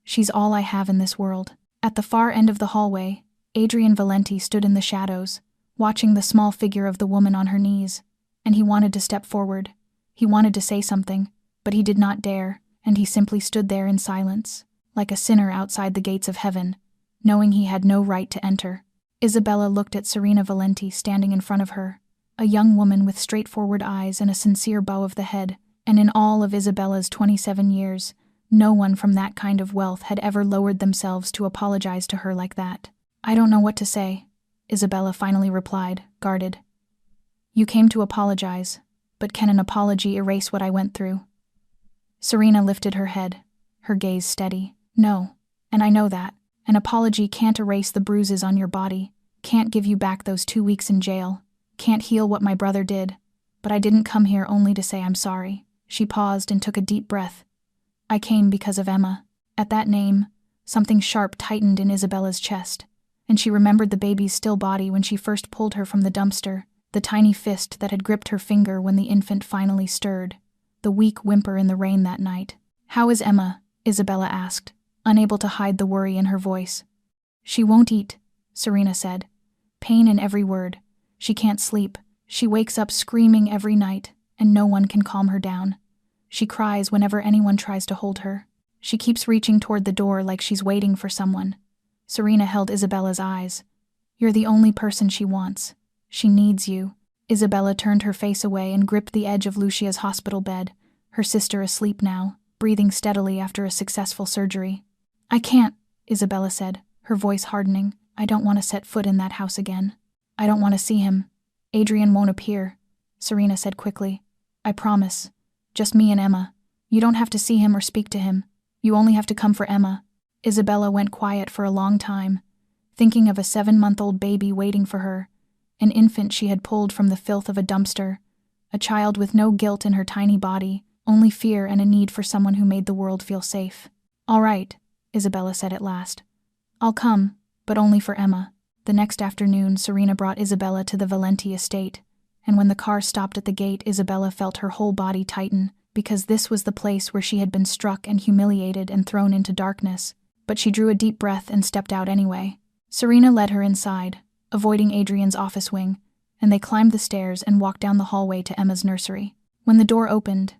"She's all I have in this world." At the far end of the hallway, Adrian Valenti stood in the shadows, watching the small figure of the woman on her knees, and he wanted to step forward. He wanted to say something, but he did not dare, and he simply stood there in silence, like a sinner outside the gates of heaven, knowing he had no right to enter. Isabella looked at Serena Valenti standing in front of her, a young woman with straightforward eyes and a sincere bow of the head, and in all of Isabella's 27 years, no one from that kind of wealth had ever lowered themselves to apologize to her like that. "I don't know what to say," Isabella finally replied, guarded. "You came to apologize, but can an apology erase what I went through?" Serena lifted her head, her gaze steady. "No, and I know that. An apology can't erase the bruises on your body, can't give you back those 2 weeks in jail, can't heal what my brother did, but I didn't come here only to say I'm sorry." She paused and took a deep breath. "I came because of Emma." At that name, something sharp tightened in Isabella's chest, and she remembered the baby's still body when she first pulled her from the dumpster, the tiny fist that had gripped her finger when the infant finally stirred, the weak whimper in the rain that night. "How is Emma?" Isabella asked, unable to hide the worry in her voice. "She won't eat," Serena said. "Pain in every word. She can't sleep. She wakes up screaming every night, and no one can calm her down. She cries whenever anyone tries to hold her. She keeps reaching toward the door like she's waiting for someone." Serena held Isabella's eyes. "You're the only person she wants. She needs you." Isabella turned her face away and gripped the edge of Lucia's hospital bed, her sister asleep now, breathing steadily after a successful surgery. "I can't," Isabella said, her voice hardening. "I don't want to set foot in that house again. I don't want to see him. Adrian won't appear," Serena said quickly. "I promise. Just me and Emma. You don't have to see him or speak to him. You only have to come for Emma." Isabella went quiet for a long time, thinking of a 7-month-old baby waiting for her, an infant she had pulled from the filth of a dumpster, a child with no guilt in her tiny body, only fear and a need for someone who made the world feel safe. "All right," Isabella said at last. "I'll come, but only for Emma." The next afternoon, Serena brought Isabella to the Valenti estate, and when the car stopped at the gate, Isabella felt her whole body tighten, because this was the place where she had been struck and humiliated and thrown into darkness. But she drew a deep breath and stepped out anyway. Serena led her inside, avoiding Adrian's office wing, and they climbed the stairs and walked down the hallway to Emma's nursery. When the door opened,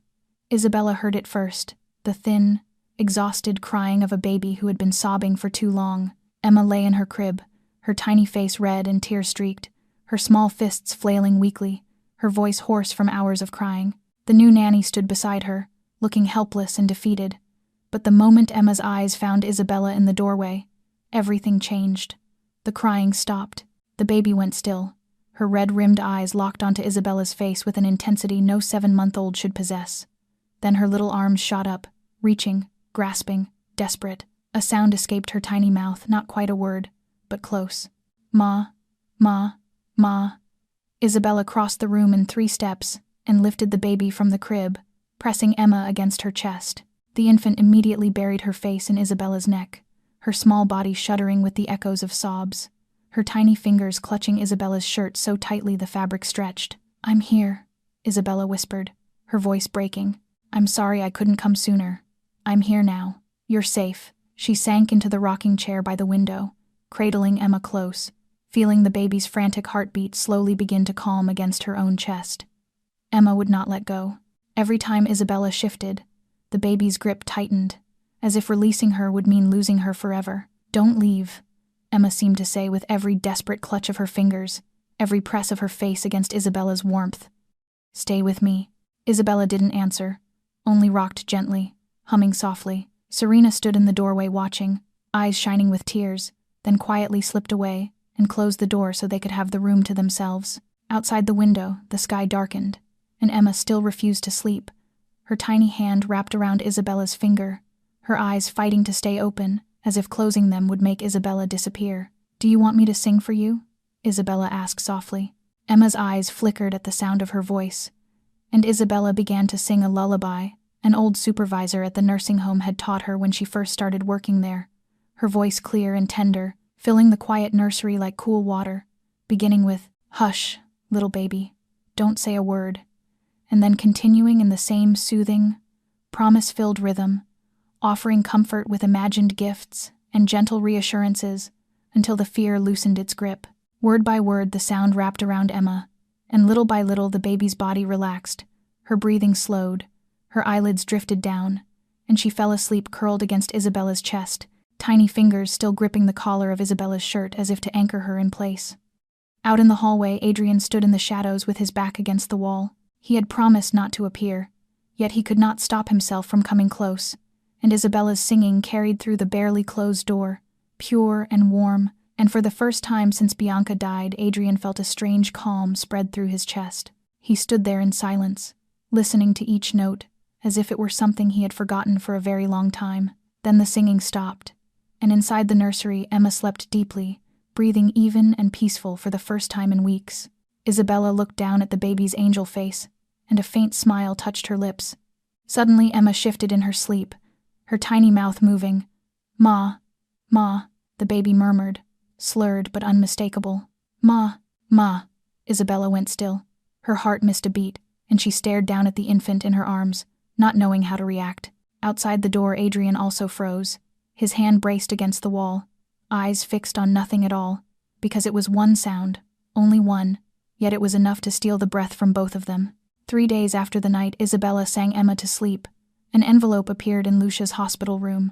Isabella heard it first, the thin, exhausted crying of a baby who had been sobbing for too long. Emma lay in her crib, her tiny face red and tear-streaked, her small fists flailing weakly, her voice hoarse from hours of crying. The new nanny stood beside her, looking helpless and defeated. But the moment Emma's eyes found Isabella in the doorway, everything changed. The crying stopped. The baby went still, her red-rimmed eyes locked onto Isabella's face with an intensity no 7-month-old should possess. Then her little arms shot up, reaching, grasping, desperate. A sound escaped her tiny mouth, not quite a word, but close. "Ma, ma, ma." Isabella crossed the room in 3 steps and lifted the baby from the crib, pressing Emma against her chest. The infant immediately buried her face in Isabella's neck, her small body shuddering with the echoes of sobs, her tiny fingers clutching Isabella's shirt so tightly the fabric stretched. "I'm here," Isabella whispered, her voice breaking. "I'm sorry I couldn't come sooner. I'm here now. You're safe." She sank into the rocking chair by the window, cradling Emma close, feeling the baby's frantic heartbeat slowly begin to calm against her own chest. Emma would not let go. Every time Isabella shifted, the baby's grip tightened, as if releasing her would mean losing her forever. "Don't leave," Emma seemed to say with every desperate clutch of her fingers, every press of her face against Isabella's warmth. "Stay with me." Isabella didn't answer, only rocked gently, humming softly. Serena stood in the doorway watching, eyes shining with tears, then quietly slipped away and closed the door so they could have the room to themselves. Outside the window, the sky darkened, and Emma still refused to sleep, her tiny hand wrapped around Isabella's finger, her eyes fighting to stay open, as if closing them would make Isabella disappear. "Do you want me to sing for you?" Isabella asked softly. Emma's eyes flickered at the sound of her voice, and Isabella began to sing a lullaby an old supervisor at the nursing home had taught her when she first started working there, her voice clear and tender, filling the quiet nursery like cool water, beginning with, "Hush, little baby, don't say a word," and then continuing in the same soothing, promise-filled rhythm, offering comfort with imagined gifts and gentle reassurances until the fear loosened its grip. Word by word the sound wrapped around Emma, and little by little the baby's body relaxed, her breathing slowed, her eyelids drifted down, and she fell asleep curled against Isabella's chest, tiny fingers still gripping the collar of Isabella's shirt as if to anchor her in place. Out in the hallway, Adrian stood in the shadows with his back against the wall. He had promised not to appear, yet he could not stop himself from coming close, and Isabella's singing carried through the barely closed door, pure and warm, and for the first time since Bianca died, Adrian felt a strange calm spread through his chest. He stood there in silence, listening to each note, as if it were something he had forgotten for a very long time. Then the singing stopped, and inside the nursery, Emma slept deeply, breathing even and peaceful for the first time in weeks. Isabella looked down at the baby's angel face, and a faint smile touched her lips. Suddenly, Emma shifted in her sleep, her tiny mouth moving. "Ma, Ma," the baby murmured, slurred but unmistakable. "Ma, Ma." Isabella went still. Her heart missed a beat, and she stared down at the infant in her arms, not knowing how to react. Outside the door, Adrian also froze, his hand braced against the wall, eyes fixed on nothing at all, because it was one sound, only one, yet it was enough to steal the breath from both of them. 3 days after the night Isabella sang Emma to sleep, an envelope appeared in Lucia's hospital room.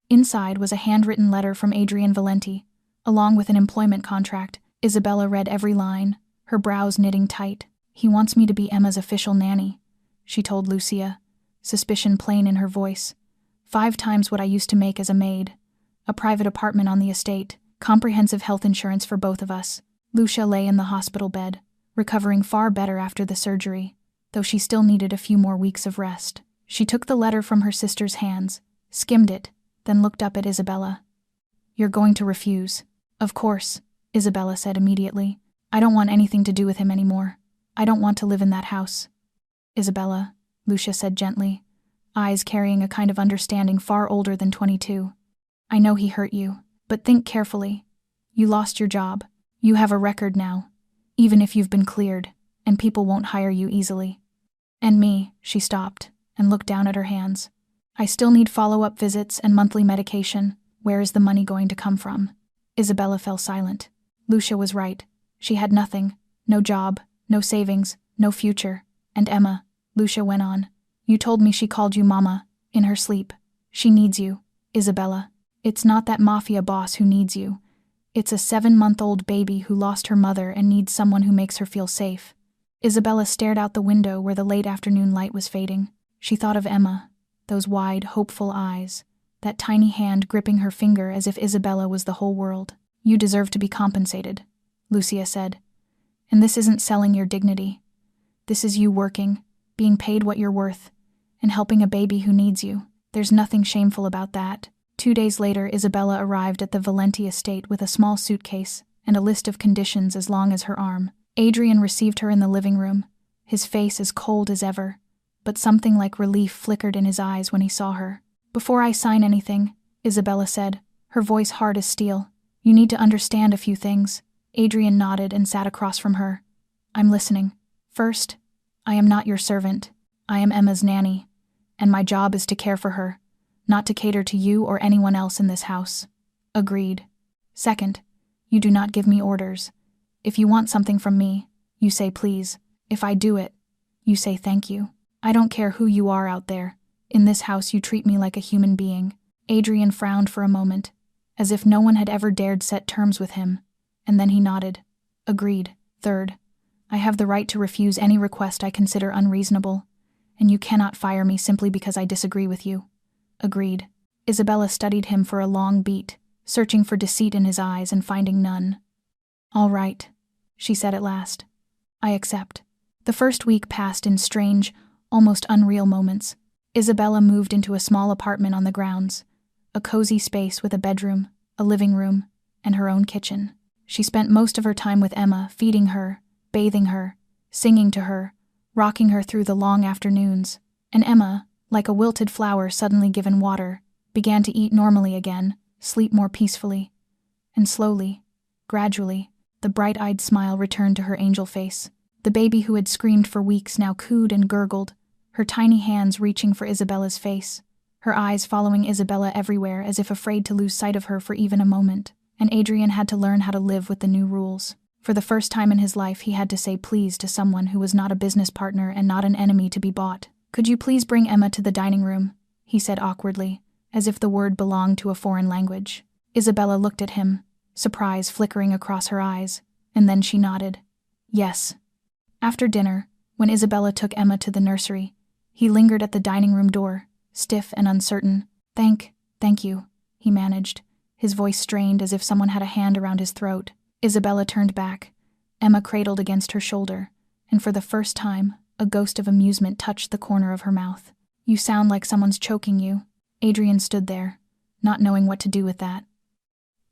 Inside was a handwritten letter from Adrian Valenti, along with an employment contract. Isabella read every line, her brows knitting tight. "He wants me to be Emma's official nanny," she told Lucia, suspicion plain in her voice. "5 times what I used to make as a maid. A private apartment on the estate, comprehensive health insurance for both of us." Lucia lay in the hospital bed, recovering far better after the surgery, though she still needed a few more weeks of rest. She took the letter from her sister's hands, skimmed it, then looked up at Isabella. "You're going to refuse." "Of course," Isabella said immediately. "I don't want anything to do with him anymore. I don't want to live in that house." "Isabella," Lucia said gently, eyes carrying a kind of understanding far older than 22. "I know he hurt you, but think carefully. You lost your job. You have a record now, even if you've been cleared, and people won't hire you easily. And me," she stopped, and looked down at her hands. "I still need follow-up visits and monthly medication. Where is the money going to come from?" Isabella fell silent. Lucia was right. She had nothing, no job, no savings, no future. "And Emma," Lucia went on, "you told me she called you Mama, in her sleep. She needs you, Isabella. It's not that Mafia boss who needs you. It's a 7-month-old baby who lost her mother and needs someone who makes her feel safe." Isabella stared out the window where the late afternoon light was fading. She thought of Emma, those wide, hopeful eyes, that tiny hand gripping her finger as if Isabella was the whole world. "You deserve to be compensated," Lucia said. "And this isn't selling your dignity. This is you working, being paid what you're worth, and helping a baby who needs you. There's nothing shameful about that." 2 days later, Isabella arrived at the Valenti estate with a small suitcase and a list of conditions as long as her arm. Adrian received her in the living room, his face as cold as ever, but something like relief flickered in his eyes when he saw her. "Before I sign anything," Isabella said, her voice hard as steel, "you need to understand a few things." Adrian nodded and sat across from her. "I'm listening. First, I am not your servant. I am Emma's nanny, and my job is to care for her, not to cater to you or anyone else in this house." "Agreed." "Second, you do not give me orders. If you want something from me, you say please. If I do it, you say thank you. I don't care who you are out there. In this house you treat me like a human being." Adrian frowned for a moment, as if no one had ever dared set terms with him, and then he nodded. "Agreed." "Third, I have the right to refuse any request I consider unreasonable, and you cannot fire me simply because I disagree with you." "Agreed." Isabella studied him for a long beat, searching for deceit in his eyes and finding none. "All right," she said at last. "I accept." The first week passed in strange, almost unreal moments. Isabella moved into a small apartment on the grounds, a cozy space with a bedroom, a living room, and her own kitchen. She spent most of her time with Emma, feeding her, bathing her, singing to her, rocking her through the long afternoons, and Emma, like a wilted flower suddenly given water, began to eat normally again, sleep more peacefully. And slowly, gradually, the bright-eyed smile returned to her angel face. The baby who had screamed for weeks now cooed and gurgled, her tiny hands reaching for Isabella's face, her eyes following Isabella everywhere as if afraid to lose sight of her for even a moment. And Adrian had to learn how to live with the new rules. For the first time in his life, he had to say please to someone who was not a business partner and not an enemy to be bought. "Could you please bring Emma to the dining room?" he said awkwardly, as if the word belonged to a foreign language. Isabella looked at him, surprise flickering across her eyes, And then she nodded. Yes. After dinner, when Isabella took Emma to the nursery, he lingered at the dining room door, stiff and uncertain. Thank you, he managed, his voice strained as if someone had a hand around his throat. Isabella turned back, Emma cradled against her shoulder, and for the first time, a ghost of amusement touched the corner of her mouth. You sound like someone's choking you. Adrian stood there, not knowing what to do with that.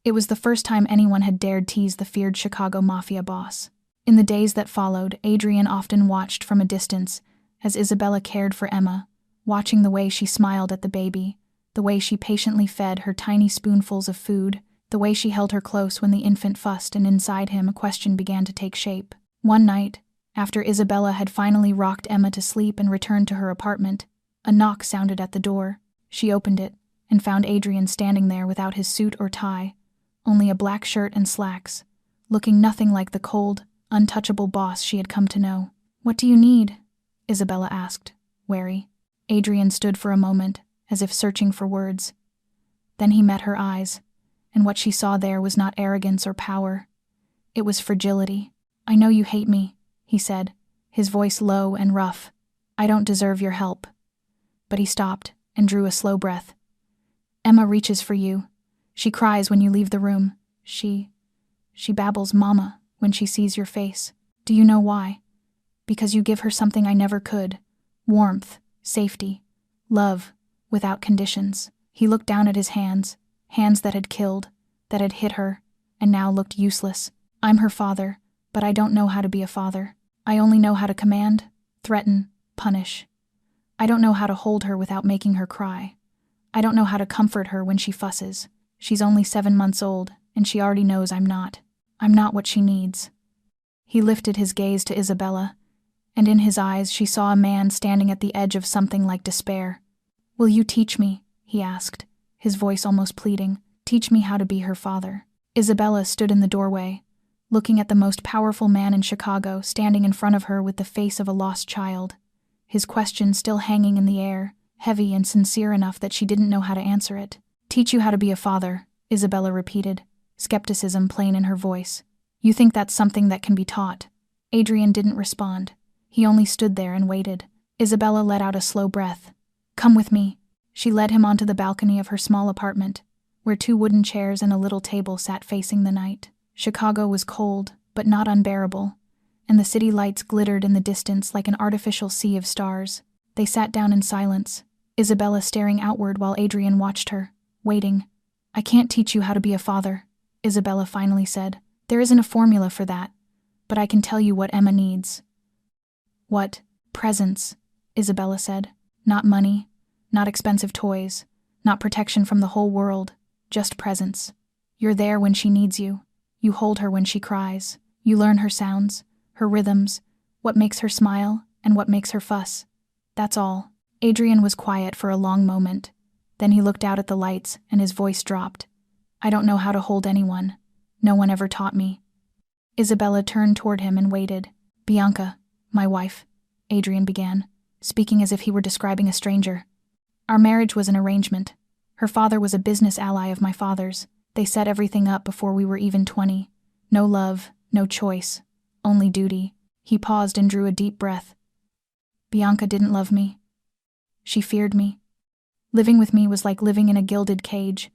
It was the first time anyone had dared tease the feared Chicago Mafia boss. In the days that followed, Adrian often watched from a distance as Isabella cared for Emma, watching the way she smiled at the baby, the way she patiently fed her tiny spoonfuls of food, the way she held her close when the infant fussed, and inside him a question began to take shape. One night, after Isabella had finally rocked Emma to sleep and returned to her apartment, a knock sounded at the door. She opened it and found Adrian standing there without his suit or tie, only a black shirt and slacks, looking nothing like the cold, untouchable boss she had come to know. What do you need? Isabella asked, wary. Adrian stood for a moment, as if searching for words. Then he met her eyes, and what she saw there was not arrogance or power. It was fragility. I know you hate me, he said, his voice low and rough. I don't deserve your help. But he stopped and drew a slow breath. Emma reaches for you. She cries when you leave the room. She babbles mama when she sees your face. Do you know why? Because you give her something I never could. Warmth, safety, love, without conditions. He looked down at his hands that had killed, that had hit her, and now looked useless. I'm her father, but I don't know how to be a father. I only know how to command, threaten, punish. I don't know how to hold her without making her cry. I don't know how to comfort her when she fusses. She's only 7 months old, and she already knows I'm not what she needs. He lifted his gaze to Isabella, and in his eyes she saw a man standing at the edge of something like despair. Will you teach me? He asked, his voice almost pleading. Teach me how to be her father. Isabella stood in the doorway, looking at the most powerful man in Chicago standing in front of her with the face of a lost child, his question still hanging in the air, heavy and sincere enough that she didn't know how to answer it. Teach you how to be a father, Isabella repeated, skepticism plain in her voice. You think that's something that can be taught? Adrian didn't respond. He only stood there and waited. Isabella let out a slow breath. Come with me. She led him onto the balcony of her small apartment, where 2 wooden chairs and a little table sat facing the night. Chicago was cold, but not unbearable, and the city lights glittered in the distance like an artificial sea of stars. They sat down in silence, Isabella staring outward while Adrian watched her, waiting. I can't teach you how to be a father, Isabella finally said. There isn't a formula for that, but I can tell you what Emma needs. What? Presence, Isabella said. Not money, not expensive toys, not protection from the whole world, just presence. You're there when she needs you. You hold her when she cries. You learn her sounds, her rhythms, what makes her smile and what makes her fuss. That's all. Adrian was quiet for a long moment. Then he looked out at the lights and his voice dropped. I don't know how to hold anyone. No one ever taught me. Isabella turned toward him and waited. Bianca, my wife, Adrian began, speaking as if he were describing a stranger. Our marriage was an arrangement. Her father was a business ally of my father's. They set everything up before we were even 20. No love, no choice, only duty. He paused and drew a deep breath. Bianca didn't love me. She feared me. Living with me was like living in a gilded cage,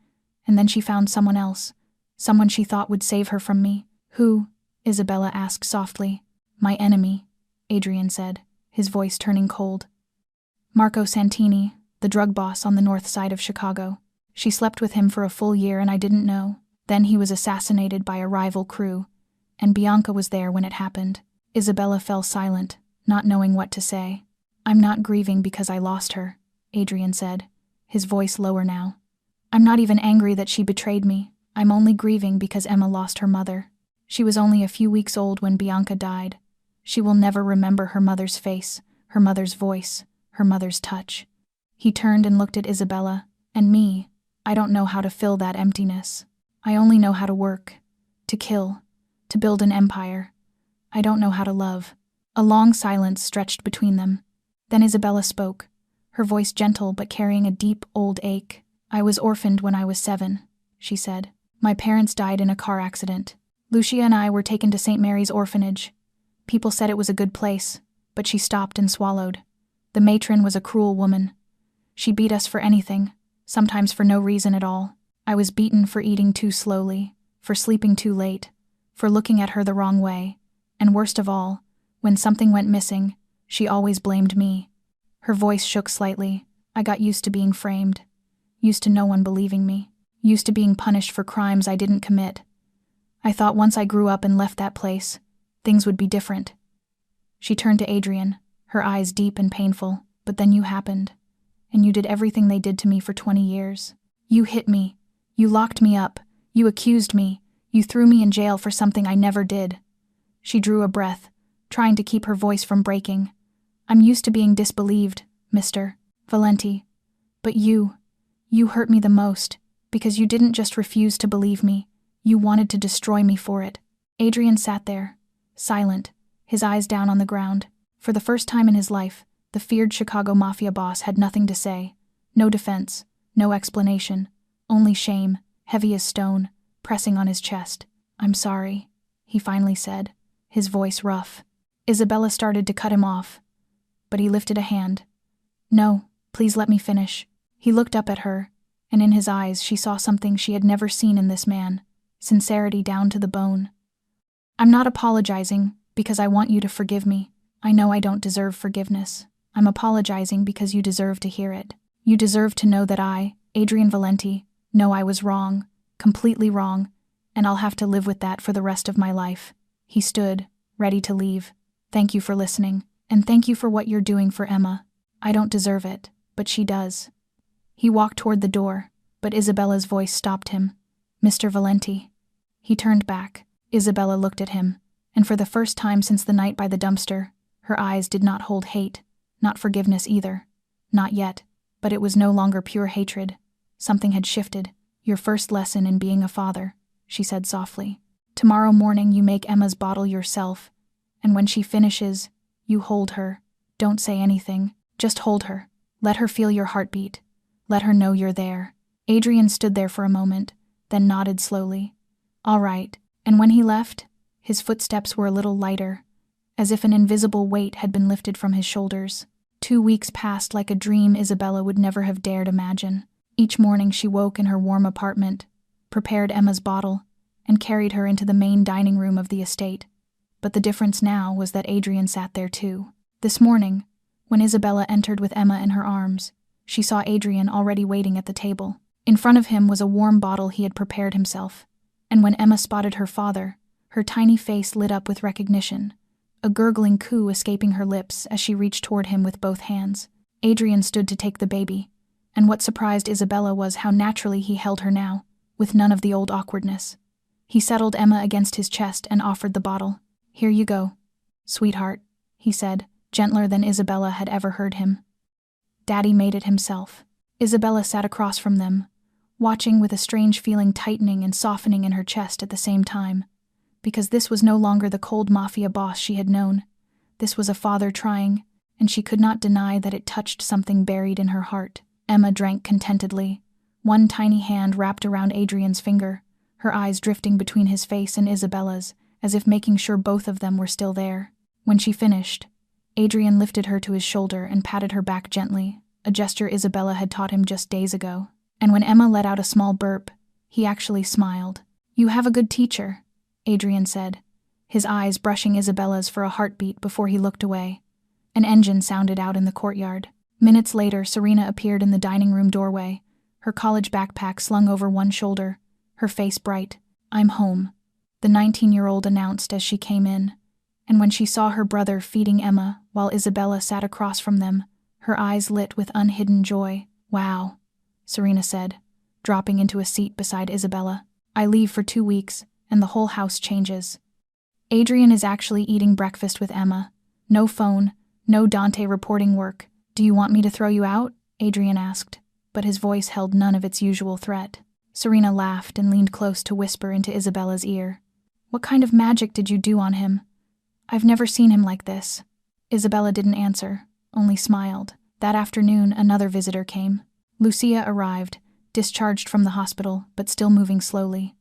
and then she found someone else, someone she thought would save her from me. Who? Isabella asked softly. My enemy, Adrian said, his voice turning cold. Marco Santini, the drug boss on the north side of Chicago. She slept with him for a full year and I didn't know. Then he was assassinated by a rival crew, and Bianca was there when it happened. Isabella fell silent, not knowing what to say. I'm not grieving because I lost her, Adrian said, his voice lower now. I'm not even angry that she betrayed me. I'm only grieving because Emma lost her mother. She was only a few weeks old when Bianca died. She will never remember her mother's face, her mother's voice, her mother's touch. He turned and looked at Isabella, and me. I don't know how to fill that emptiness. I only know how to work, to kill, to build an empire. I don't know how to love. A long silence stretched between them. Then Isabella spoke, her voice gentle but carrying a deep, old ache. I was orphaned when I was 7, she said. My parents died in a car accident. Lucia and I were taken to St. Mary's orphanage. People said it was a good place, but she stopped and swallowed. The matron was a cruel woman. She beat us for anything, sometimes for no reason at all. I was beaten for eating too slowly, for sleeping too late, for looking at her the wrong way, and worst of all, when something went missing, she always blamed me. Her voice shook slightly. I got used to being framed, used to no one believing me, used to being punished for crimes I didn't commit. I thought once I grew up and left that place, things would be different. She turned to Adrian, her eyes deep and painful. But then you happened, and you did everything they did to me for 20 years. You hit me, you locked me up, you accused me, you threw me in jail for something I never did. She drew a breath, trying to keep her voice from breaking. I'm used to being disbelieved, Mr. Valenti. But you hurt me the most, because you didn't just refuse to believe me, you wanted to destroy me for it. Adrian sat there, silent, his eyes down on the ground. For the first time in his life, the feared Chicago Mafia boss had nothing to say. No defense, no explanation, only shame, heavy as stone, pressing on his chest. I'm sorry, he finally said, his voice rough. Isabella started to cut him off, but he lifted a hand. No, please let me finish. He looked up at her, and in his eyes she saw something she had never seen in this man, sincerity down to the bone. I'm not apologizing because I want you to forgive me. I know I don't deserve forgiveness. I'm apologizing because you deserve to hear it. You deserve to know that I, Adrian Valenti, know I was wrong, completely wrong, and I'll have to live with that for the rest of my life. He stood, ready to leave. Thank you for listening, and thank you for what you're doing for Emma. I don't deserve it, but she does. He walked toward the door, but Isabella's voice stopped him. Mr. Valenti. He turned back. Isabella looked at him, and for the first time since the night by the dumpster, her eyes did not hold hate, not forgiveness either. Not yet, but it was no longer pure hatred. Something had shifted. Your first lesson in being a father, she said softly. Tomorrow morning you make Emma's bottle yourself, and when she finishes, you hold her. Don't say anything, just hold her. Let her feel your heartbeat. Let her know you're there. Adrian stood there for a moment, then nodded slowly. All right, and when he left, his footsteps were a little lighter, as if an invisible weight had been lifted from his shoulders. 2 weeks passed like a dream Isabella would never have dared imagine. Each morning she woke in her warm apartment, prepared Emma's bottle, and carried her into the main dining room of the estate. But the difference now was that Adrian sat there too. This morning, when Isabella entered with Emma in her arms, she saw Adrian already waiting at the table. In front of him was a warm bottle he had prepared himself, and when Emma spotted her father, her tiny face lit up with recognition, a gurgling coo escaping her lips as she reached toward him with both hands. Adrian stood to take the baby, and what surprised Isabella was how naturally he held her now, with none of the old awkwardness. He settled Emma against his chest and offered the bottle. Here you go, sweetheart, he said, gentler than Isabella had ever heard him. Daddy made it himself. Isabella sat across from them, watching with a strange feeling tightening and softening in her chest at the same time. Because this was no longer the cold Mafia boss she had known. This was a father trying, and she could not deny that it touched something buried in her heart. Emma drank contentedly, one tiny hand wrapped around Adrian's finger, her eyes drifting between his face and Isabella's, as if making sure both of them were still there. When she finished, Adrian lifted her to his shoulder and patted her back gently, a gesture Isabella had taught him just days ago. And when Emma let out a small burp, he actually smiled. You have a good teacher, Adrian said, his eyes brushing Isabella's for a heartbeat before he looked away. An engine sounded out in the courtyard. Minutes later, Serena appeared in the dining room doorway, her college backpack slung over one shoulder, her face bright. I'm home, the 19-year-old announced as she came in, and when she saw her brother feeding Emma while Isabella sat across from them, her eyes lit with unhidden joy. Wow, Serena said, dropping into a seat beside Isabella. I leave for 2 weeks, and the whole house changes. Adrian is actually eating breakfast with Emma. No phone, no Dante reporting work. Do you want me to throw you out? Adrian asked, but his voice held none of its usual threat. Serena laughed and leaned close to whisper into Isabella's ear. What kind of magic did you do on him? I've never seen him like this. Isabella didn't answer, only smiled. That afternoon, another visitor came. Lucia arrived, discharged from the hospital, but still moving slowly.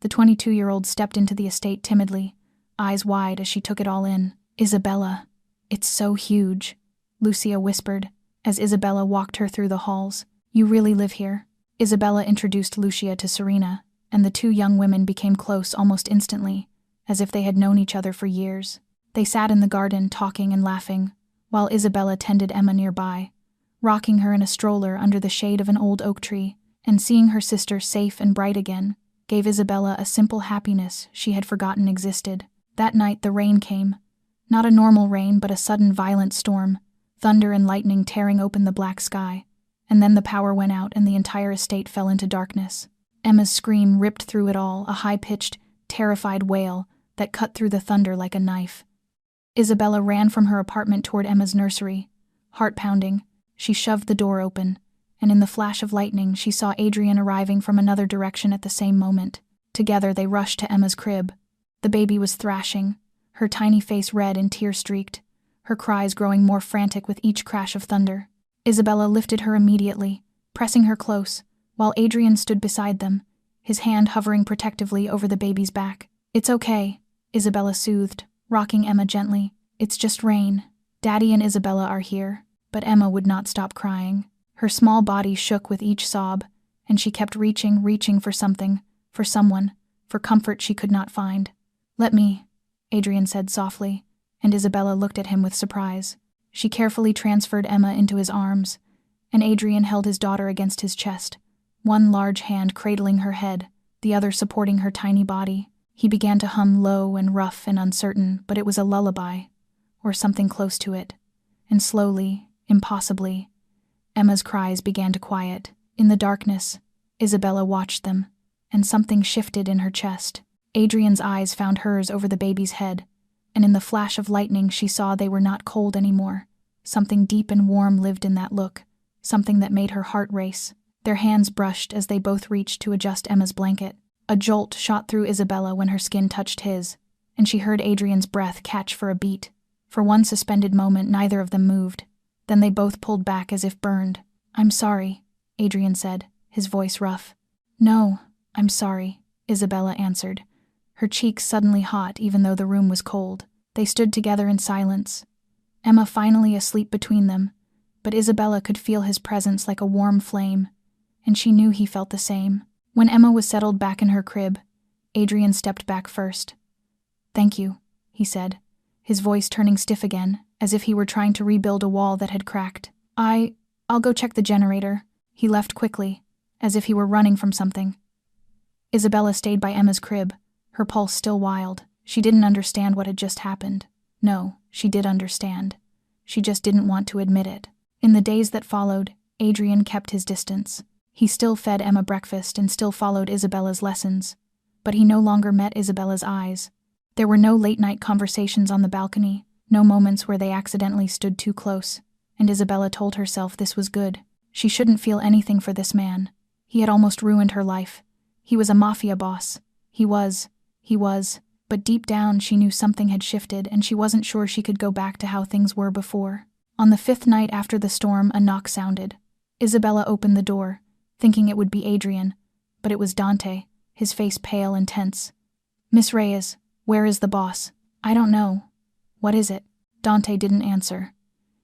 The 22-year-old stepped into the estate timidly, eyes wide as she took it all in. Isabella. It's so huge, Lucia whispered, as Isabella walked her through the halls. You really live here? Isabella introduced Lucia to Serena, and the two young women became close almost instantly, as if they had known each other for years. They sat in the garden talking and laughing, while Isabella tended Emma nearby, rocking her in a stroller under the shade of an old oak tree, and seeing her sister safe and bright again gave Isabella a simple happiness she had forgotten existed. That night the rain came. Not a normal rain, but a sudden violent storm, thunder and lightning tearing open the black sky, and then the power went out and the entire estate fell into darkness. Emma's scream ripped through it all, a high-pitched, terrified wail that cut through the thunder like a knife. Isabella ran from her apartment toward Emma's nursery. Heart pounding, she shoved the door open, and in the flash of lightning she saw Adrian arriving from another direction at the same moment. Together they rushed to Emma's crib. The baby was thrashing, her tiny face red and tear-streaked, her cries growing more frantic with each crash of thunder. Isabella lifted her immediately, pressing her close, while Adrian stood beside them, his hand hovering protectively over the baby's back. It's okay, Isabella soothed, rocking Emma gently. It's just rain. Daddy and Isabella are here. But Emma would not stop crying. Her small body shook with each sob, and she kept reaching for something, for someone, for comfort she could not find. Let me, Adrian said softly, and Isabella looked at him with surprise. She carefully transferred Emma into his arms, and Adrian held his daughter against his chest, one large hand cradling her head, the other supporting her tiny body. He began to hum low and rough and uncertain, but it was a lullaby, or something close to it. And slowly, impossibly, Emma's cries began to quiet. In the darkness, Isabella watched them, and something shifted in her chest. Adrian's eyes found hers over the baby's head, and in the flash of lightning she saw they were not cold anymore. Something deep and warm lived in that look, something that made her heart race. Their hands brushed as they both reached to adjust Emma's blanket. A jolt shot through Isabella when her skin touched his, and she heard Adrian's breath catch for a beat. For one suspended moment neither of them moved. Then they both pulled back as if burned. I'm sorry, Adrian said, his voice rough. No, I'm sorry, Isabella answered, her cheeks suddenly hot even though the room was cold. They stood together in silence, Emma finally asleep between them, but Isabella could feel his presence like a warm flame, and she knew he felt the same. When Emma was settled back in her crib, Adrian stepped back first. Thank you, he said, his voice turning stiff again, as if he were trying to rebuild a wall that had cracked. I'll go check the generator. He left quickly, as if he were running from something. Isabella stayed by Emma's crib, her pulse still wild. She didn't understand what had just happened. No, she did understand. She just didn't want to admit it. In the days that followed, Adrian kept his distance. He still fed Emma breakfast and still followed Isabella's lessons, but he no longer met Isabella's eyes. There were no late-night conversations on the balcony, no moments where they accidentally stood too close, and Isabella told herself this was good. She shouldn't feel anything for this man. He had almost ruined her life. He was a mafia boss. He was, but deep down she knew something had shifted and she wasn't sure she could go back to how things were before. On the 5th night after the storm, a knock sounded. Isabella opened the door, thinking it would be Adrian, but it was Dante, his face pale and tense. Miss Reyes, where is the boss? I don't know. What is it? Dante didn't answer.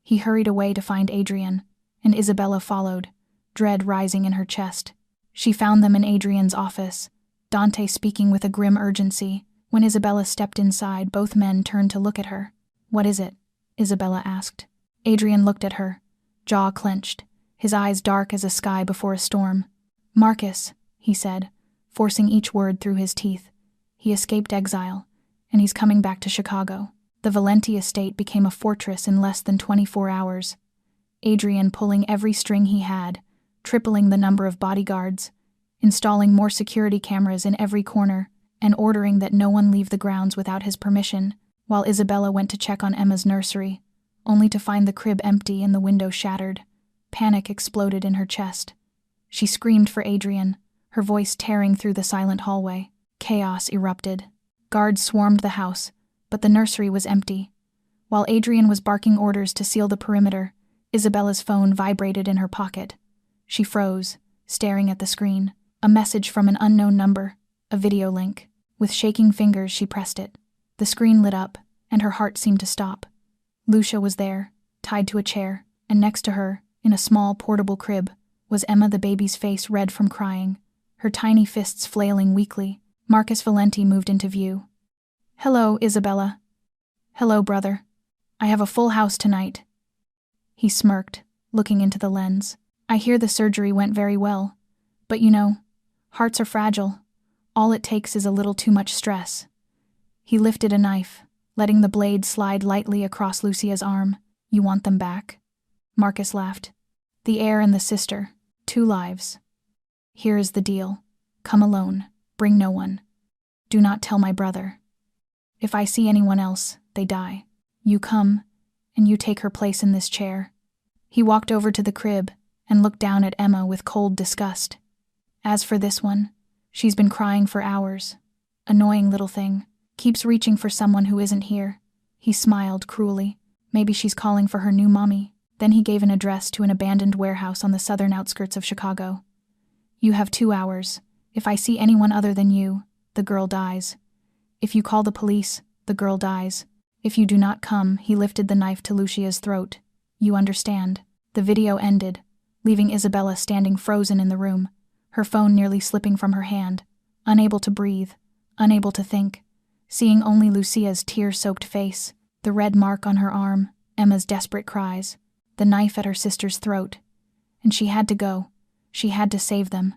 He hurried away to find Adrian, and Isabella followed, dread rising in her chest. She found them in Adrian's office, Dante speaking with a grim urgency. When Isabella stepped inside, both men turned to look at her. What is it? Isabella asked. Adrian looked at her, jaw clenched, his eyes dark as a sky before a storm. Marcus, he said, forcing each word through his teeth. He escaped exile, and he's coming back to Chicago. The Valenti estate became a fortress in less than 24 hours. Adrian pulling every string he had, tripling the number of bodyguards, installing more security cameras in every corner, and ordering that no one leave the grounds without his permission, while Isabella went to check on Emma's nursery, only to find the crib empty and the window shattered. Panic exploded in her chest. She screamed for Adrian, her voice tearing through the silent hallway. Chaos erupted. Guards swarmed the house, but the nursery was empty. While Adrian was barking orders to seal the perimeter, Isabella's phone vibrated in her pocket. She froze, staring at the screen. A message from an unknown number. A video link. With shaking fingers, she pressed it. The screen lit up, and her heart seemed to stop. Lucia was there, tied to a chair, and next to her, in a small, portable crib, was Emma, the baby's face red from crying, her tiny fists flailing weakly. Marcus Valenti moved into view. "Hello, Isabella." "Hello, brother. I have a full house tonight." He smirked, looking into the lens. "I hear the surgery went very well. But you know, hearts are fragile. All it takes is a little too much stress." He lifted a knife, letting the blade slide lightly across Lucia's arm. "You want them back?" Marcus laughed. "The heir and the sister. 2 lives. Here is the deal. Come alone. Bring no one. Do not tell my brother. If I see anyone else, they die. You come, and you take her place in this chair." He walked over to the crib and looked down at Emma with cold disgust. "As for this one, she's been crying for hours. Annoying little thing. Keeps reaching for someone who isn't here." He smiled cruelly. "Maybe she's calling for her new mommy." Then he gave an address to an abandoned warehouse on the southern outskirts of Chicago. "You have 2 hours. If I see anyone other than you, the girl dies. If you call the police, the girl dies. If you do not come," he lifted the knife to Lucia's throat. "You understand." The video ended, leaving Isabella standing frozen in the room, her phone nearly slipping from her hand, unable to breathe, unable to think, seeing only Lucia's tear-soaked face, the red mark on her arm, Emma's desperate cries, the knife at her sister's throat. And she had to go. She had to save them.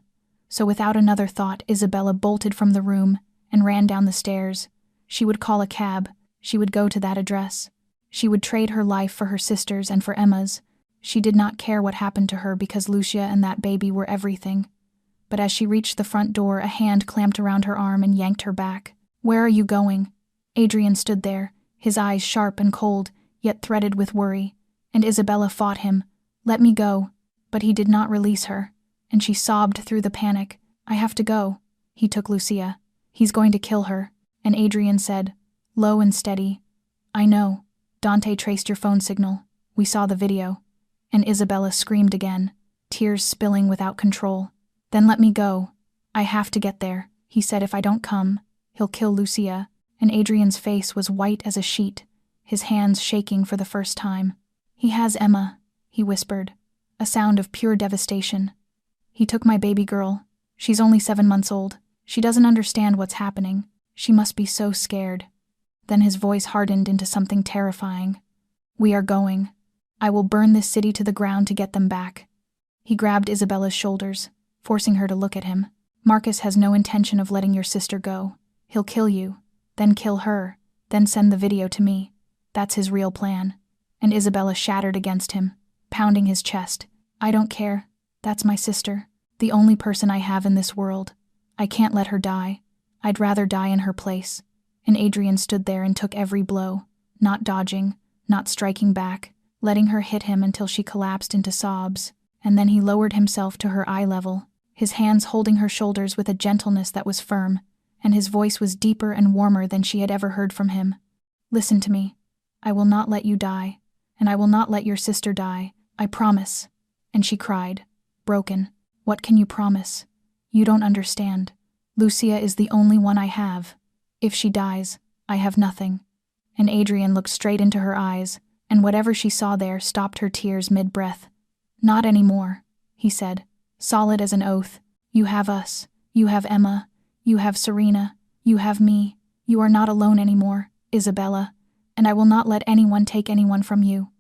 So without another thought, Isabella bolted from the room and ran down the stairs. She would call a cab. She would go to that address. She would trade her life for her sister's and for Emma's. She did not care what happened to her because Lucia and that baby were everything. But as she reached the front door, a hand clamped around her arm and yanked her back. "Where are you going?" Adrian stood there, his eyes sharp and cold, yet threaded with worry, and Isabella fought him. "Let me go." But he did not release her, and she sobbed through the panic. "I have to go." He took Lucia. "He's going to kill her." And Adrian said, low and steady, "I know. Dante traced your phone signal. We saw the video." And Isabella screamed again, tears spilling without control. "Then let me go. I have to get there." He said, "If I don't come, he'll kill Lucia." And Adrian's face was white as a sheet, his hands shaking for the first time. "He has Emma," he whispered, a sound of pure devastation. "He took my baby girl. She's only 7 months old. She doesn't understand what's happening. She must be so scared." Then his voice hardened into something terrifying. "We are going. I will burn this city to the ground to get them back." He grabbed Isabella's shoulders, forcing her to look at him. "Marcus has no intention of letting your sister go. He'll kill you, then kill her, then send the video to me. That's his real plan." And Isabella shattered against him, pounding his chest. "I don't care. That's my sister, the only person I have in this world. I can't let her die. I'd rather die in her place." And Adrian stood there and took every blow, not dodging, not striking back, letting her hit him until she collapsed into sobs. And then he lowered himself to her eye level, his hands holding her shoulders with a gentleness that was firm, and his voice was deeper and warmer than she had ever heard from him. "Listen to me. I will not let you die, and I will not let your sister die. I promise." And she cried, broken. "What can you promise? You don't understand. Lucia is the only one I have. If she dies, I have nothing." And Adrian looked straight into her eyes, and whatever she saw there stopped her tears mid-breath. "Not anymore," he said, solid as an oath. "You have us. You have Emma. You have Serena. You have me. You are not alone anymore, Isabella, and I will not let anyone take anyone from you."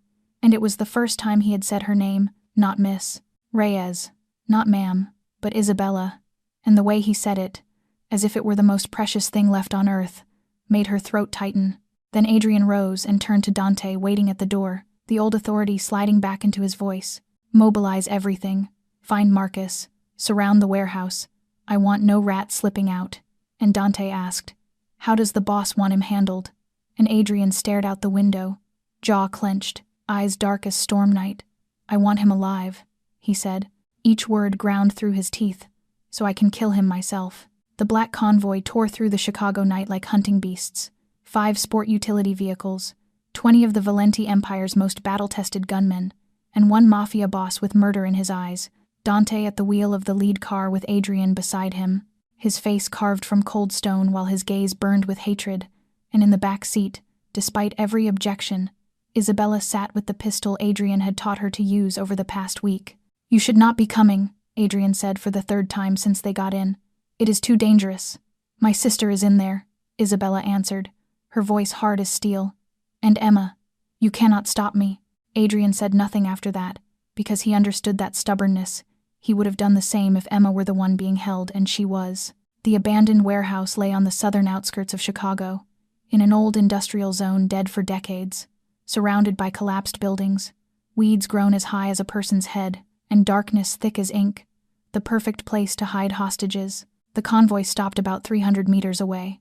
And it was the first time he had said her name, not Miss Reyes, not ma'am, but Isabella. And the way he said it, as if it were the most precious thing left on earth, made her throat tighten. Then Adrian rose and turned to Dante waiting at the door, the old authority sliding back into his voice. "Mobilize everything. Find Marcus. Surround the warehouse. I want no rat slipping out." And Dante asked, "How does the boss want him handled?" And Adrian stared out the window, jaw clenched, eyes dark as storm night. "I want him alive," he said, each word ground through his teeth, "so I can kill him myself." The black convoy tore through the Chicago night like hunting beasts. 5 sport utility vehicles, 20 of the Valenti Empire's most battle-tested gunmen, and 1 Mafia boss with murder in his eyes, Dante at the wheel of the lead car with Adrian beside him. his face carved from cold stone while his gaze burned with hatred, and in the back seat, despite every objection, Isabella sat with the pistol Adrian had taught her to use over the past week. "You should not be coming," Adrian said for the third time since they got in. "It is too dangerous." "My sister is in there," Isabella answered, her voice hard as steel. "And Emma. You cannot stop me." Adrian said nothing after that, because he understood that stubbornness. He would have done the same if Emma were the one being held, and she was. The abandoned warehouse lay on the southern outskirts of Chicago, in an old industrial zone dead for decades, surrounded by collapsed buildings, weeds grown as high as a person's head, and darkness thick as ink, the perfect place to hide hostages. The convoy stopped about 300 meters away.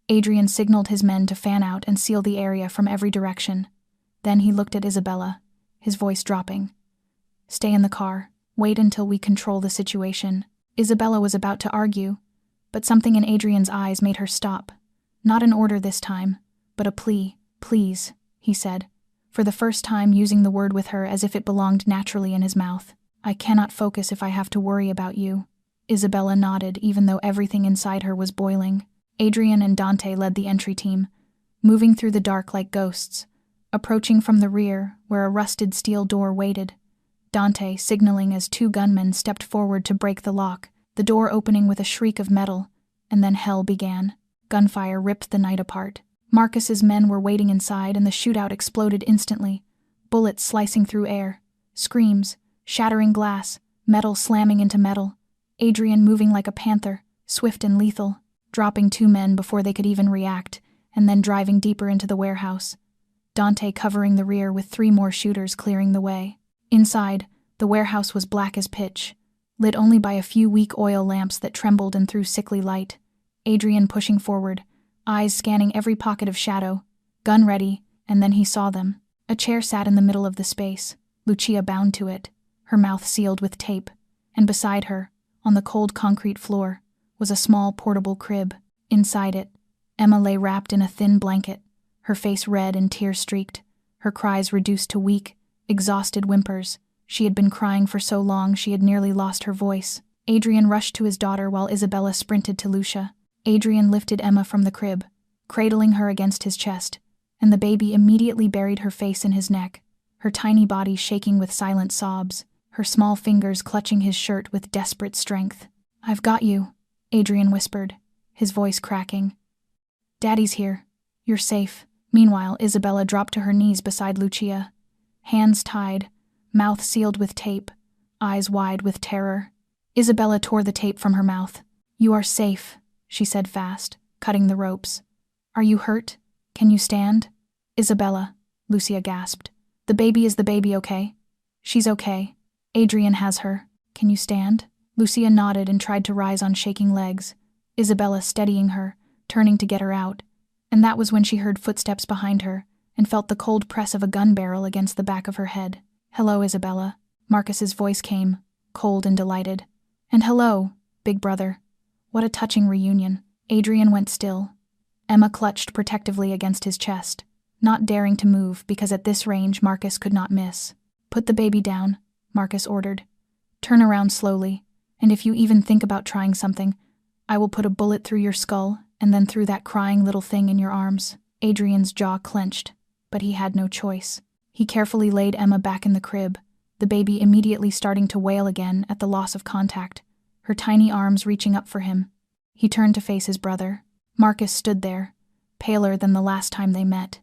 Adrian signaled his men to fan out and seal the area from every direction. Then he looked at Isabella, his voice dropping. "Stay in the car. Wait until we control the situation." Isabella was about to argue, but something in Adrian's eyes made her stop. Not an order this time, but a plea. "Please," he said, for the first time using the word with her as if it belonged naturally in his mouth. "I cannot focus if I have to worry about you." Isabella nodded, even though everything inside her was boiling. Adrian and Dante led the entry team, moving through the dark like ghosts, approaching from the rear where a rusted steel door waited. Dante signaling as two gunmen stepped forward to break the lock, the door opening with a shriek of metal, and then hell began. Gunfire ripped the night apart. Marcus's men were waiting inside, and the shootout exploded instantly, bullets slicing through air, screams, shattering glass, metal slamming into metal. Adrian moving like a panther, swift and lethal, dropping two men before they could even react, and then driving deeper into the warehouse. Dante covering the rear with 3 more shooters clearing the way. Inside, the warehouse was black as pitch, lit only by a few weak oil lamps that trembled and threw sickly light. Adrian pushing forward, eyes scanning every pocket of shadow, gun ready, and then he saw them. A chair sat in the middle of the space, Lucia bound to it, her mouth sealed with tape, and beside her, on the cold concrete floor, was a small portable crib. Inside it, Emma lay wrapped in a thin blanket, her face red and tear-streaked, her cries reduced to weak, exhausted whimpers. She had been crying for so long she had nearly lost her voice. Adrian rushed to his daughter while Isabella sprinted to Lucia. Adrian lifted Emma from the crib, cradling her against his chest, and the baby immediately buried her face in his neck, her tiny body shaking with silent sobs, her small fingers clutching his shirt with desperate strength. "I've got you," Adrian whispered, his voice cracking. "Daddy's here. You're safe." Meanwhile, Isabella dropped to her knees beside Lucia, hands tied, mouth sealed with tape, eyes wide with terror. Isabella tore the tape from her mouth. "You are safe," she said fast, cutting the ropes. "Are you hurt? Can you stand?" "Isabella," Lucia gasped. "The baby is the baby okay?" "She's okay. Adrian has her. Can you stand?" Lucia nodded and tried to rise on shaking legs, Isabella steadying her, turning to get her out. And that was when she heard footsteps behind her and felt the cold press of a gun barrel against the back of her head. "Hello, Isabella." Marcus's voice came, cold and delighted. "And hello, big brother. What a touching reunion." Adrian went still. Emma clutched protectively against his chest, not daring to move because at this range Marcus could not miss. "Put the baby down," Marcus ordered. "Turn around slowly, and if you even think about trying something, I will put a bullet through your skull and then through that crying little thing in your arms." Adrian's jaw clenched, but he had no choice. He carefully laid Emma back in the crib, the baby immediately starting to wail again at the loss of contact, her tiny arms reaching up for him. He turned to face his brother. Marcus stood there, paler than the last time they met,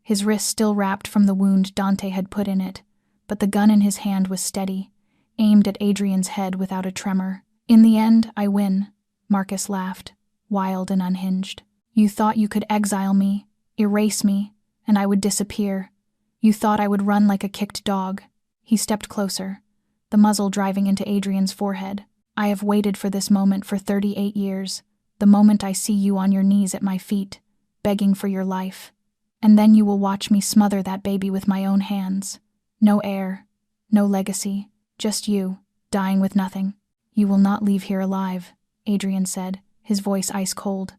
his wrist still wrapped from the wound Dante had put in it, but the gun in his hand was steady, aimed at Adrian's head without a tremor. "In the end, I win," Marcus laughed, wild and unhinged. "You thought you could exile me, erase me, and I would disappear. You thought I would run like a kicked dog." He stepped closer, the muzzle driving into Adrian's forehead. "I have waited for this moment for 38 years, the moment I see you on your knees at my feet, begging for your life. And then you will watch me smother that baby with my own hands. No heir, no legacy, just you, dying with nothing. You will not leave here alive," Adrian said, his voice ice cold.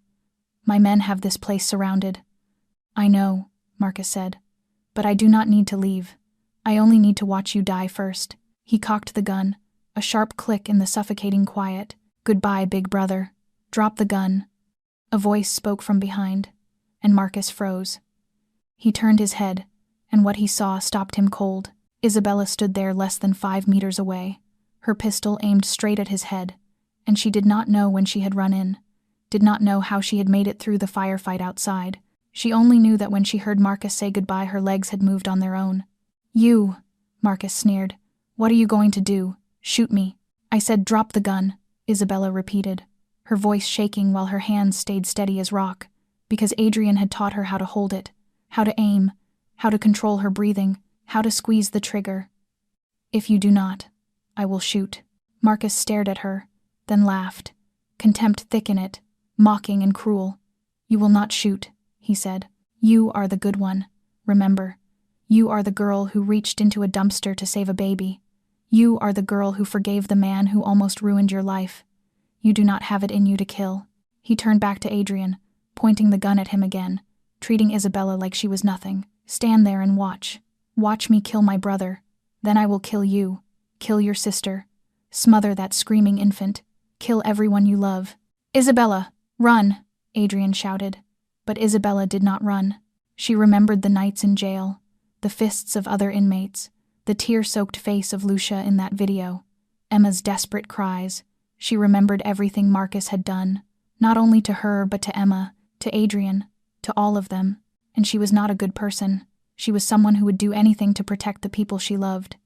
"My men have this place surrounded." "I know," Marcus said, "but I do not need to leave. I only need to watch you die first." He cocked the gun, a sharp click in the suffocating quiet. "Goodbye, big brother." Drop the gun. A voice spoke from behind, and Marcus froze. He turned his head, and what he saw stopped him cold. Isabella stood there less than 5 meters away, her pistol aimed straight at his head, and she did not know when she had run in, did not know how she had made it through the firefight outside. She only knew that when she heard Marcus say goodbye, her legs had moved on their own. "You," Marcus sneered. "What are you going to do? Shoot me?" "I said drop the gun," Isabella repeated, her voice shaking while her hands stayed steady as rock, because Adrian had taught her how to hold it, how to aim, how to control her breathing, how to squeeze the trigger. "If you do not, I will shoot." Marcus stared at her, then laughed, contempt thick in it, mocking and cruel. "You will not shoot," he said. "You are the good one, remember. You are the girl who reached into a dumpster to save a baby. You are the girl who forgave the man who almost ruined your life. You do not have it in you to kill." He turned back to Adrian, pointing the gun at him again, treating Isabella like she was nothing. "Stand there and watch. Watch me kill my brother. Then I will kill you. Kill your sister. Smother that screaming infant. Kill everyone you love." "Isabella, run!" Adrian shouted. But Isabella did not run. She remembered the nights in jail, the fists of other inmates, the tear-soaked face of Lucia in that video, Emma's desperate cries. She remembered everything Marcus had done, not only to her but to Emma, to Adrian, to all of them. And she was not a good person. She was someone who would do anything to protect the people she loved.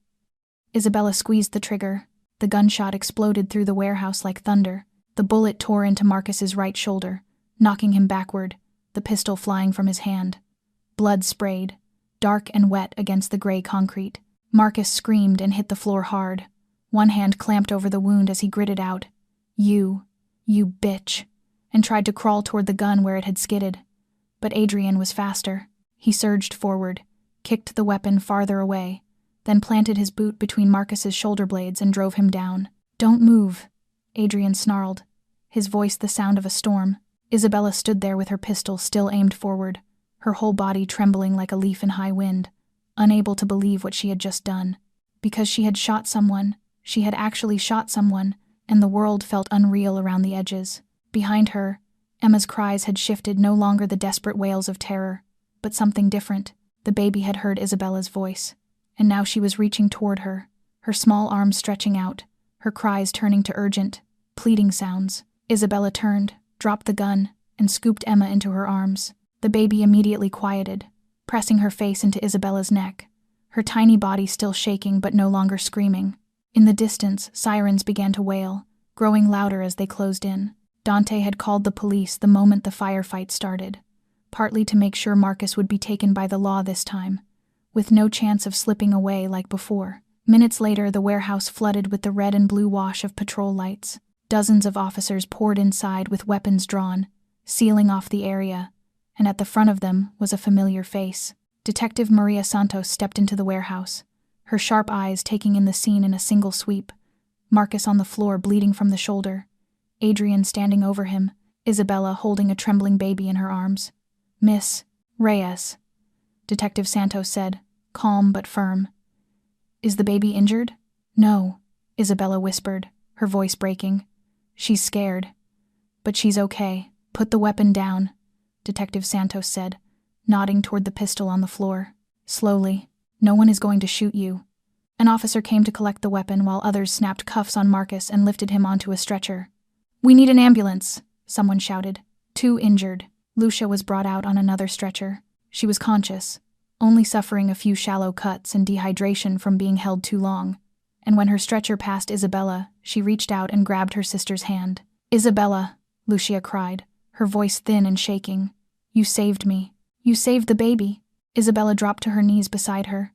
Isabella squeezed the trigger. The gunshot exploded through the warehouse like thunder. The bullet tore into Marcus's right shoulder, knocking him backward, the pistol flying from his hand. Blood sprayed, dark and wet against the gray concrete. Marcus screamed and hit the floor hard. One hand clamped over the wound as he gritted out, You bitch," and tried to crawl toward the gun where it had skidded. But Adrian was faster. He surged forward, kicked the weapon farther away, then planted his boot between Marcus's shoulder blades and drove him down. "Don't move," Adrian snarled, his voice the sound of a storm. Isabella stood there with her pistol still aimed forward, her whole body trembling like a leaf in high wind, unable to believe what she had just done. Because she had shot someone, she had actually shot someone, and the world felt unreal around the edges. Behind her, Emma's cries had shifted, no longer the desperate wails of terror, but something different. The baby had heard Isabella's voice, and now she was reaching toward her, her small arms stretching out, her cries turning to urgent, pleading sounds. Isabella turned, dropped the gun, and scooped Emma into her arms. The baby immediately quieted, pressing her face into Isabella's neck, her tiny body still shaking but no longer screaming. In the distance, sirens began to wail, growing louder as they closed in. Dante had called the police the moment the firefight started, partly to make sure Marcus would be taken by the law this time, with no chance of slipping away like before. Minutes later, the warehouse flooded with the red and blue wash of patrol lights. Dozens of officers poured inside with weapons drawn, sealing off the area, and at the front of them was a familiar face. Detective Maria Santos stepped into the warehouse, her sharp eyes taking in the scene in a single sweep. Marcus on the floor bleeding from the shoulder, Adrian standing over him, Isabella holding a trembling baby in her arms. "Miss Reyes," Detective Santos said, calm but firm. "Is the baby injured?" "No," Isabella whispered, her voice breaking. "She's scared. But she's okay. Put the weapon down," Detective Santos said, nodding toward the pistol on the floor. "Slowly. No one is going to shoot you." An officer came to collect the weapon while others snapped cuffs on Marcus and lifted him onto a stretcher. "We need an ambulance," someone shouted. "Two injured." Lucia was brought out on another stretcher. She was conscious, only suffering a few shallow cuts and dehydration from being held too long. And when her stretcher passed Isabella, she reached out and grabbed her sister's hand. "Isabella," Lucia cried, her voice thin and shaking. "You saved me. You saved the baby." Isabella dropped to her knees beside her.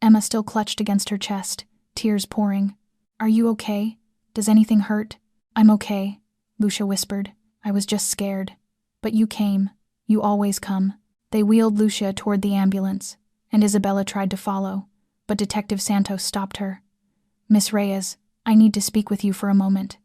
Emma still clutched against her chest, tears pouring. "Are you okay? Does anything hurt?" "I'm okay," Lucia whispered. "I was just scared. But you came. You always come." They wheeled Lucia toward the ambulance, and Isabella tried to follow, but Detective Santos stopped her. "Miss Reyes, I need to speak with you for a moment."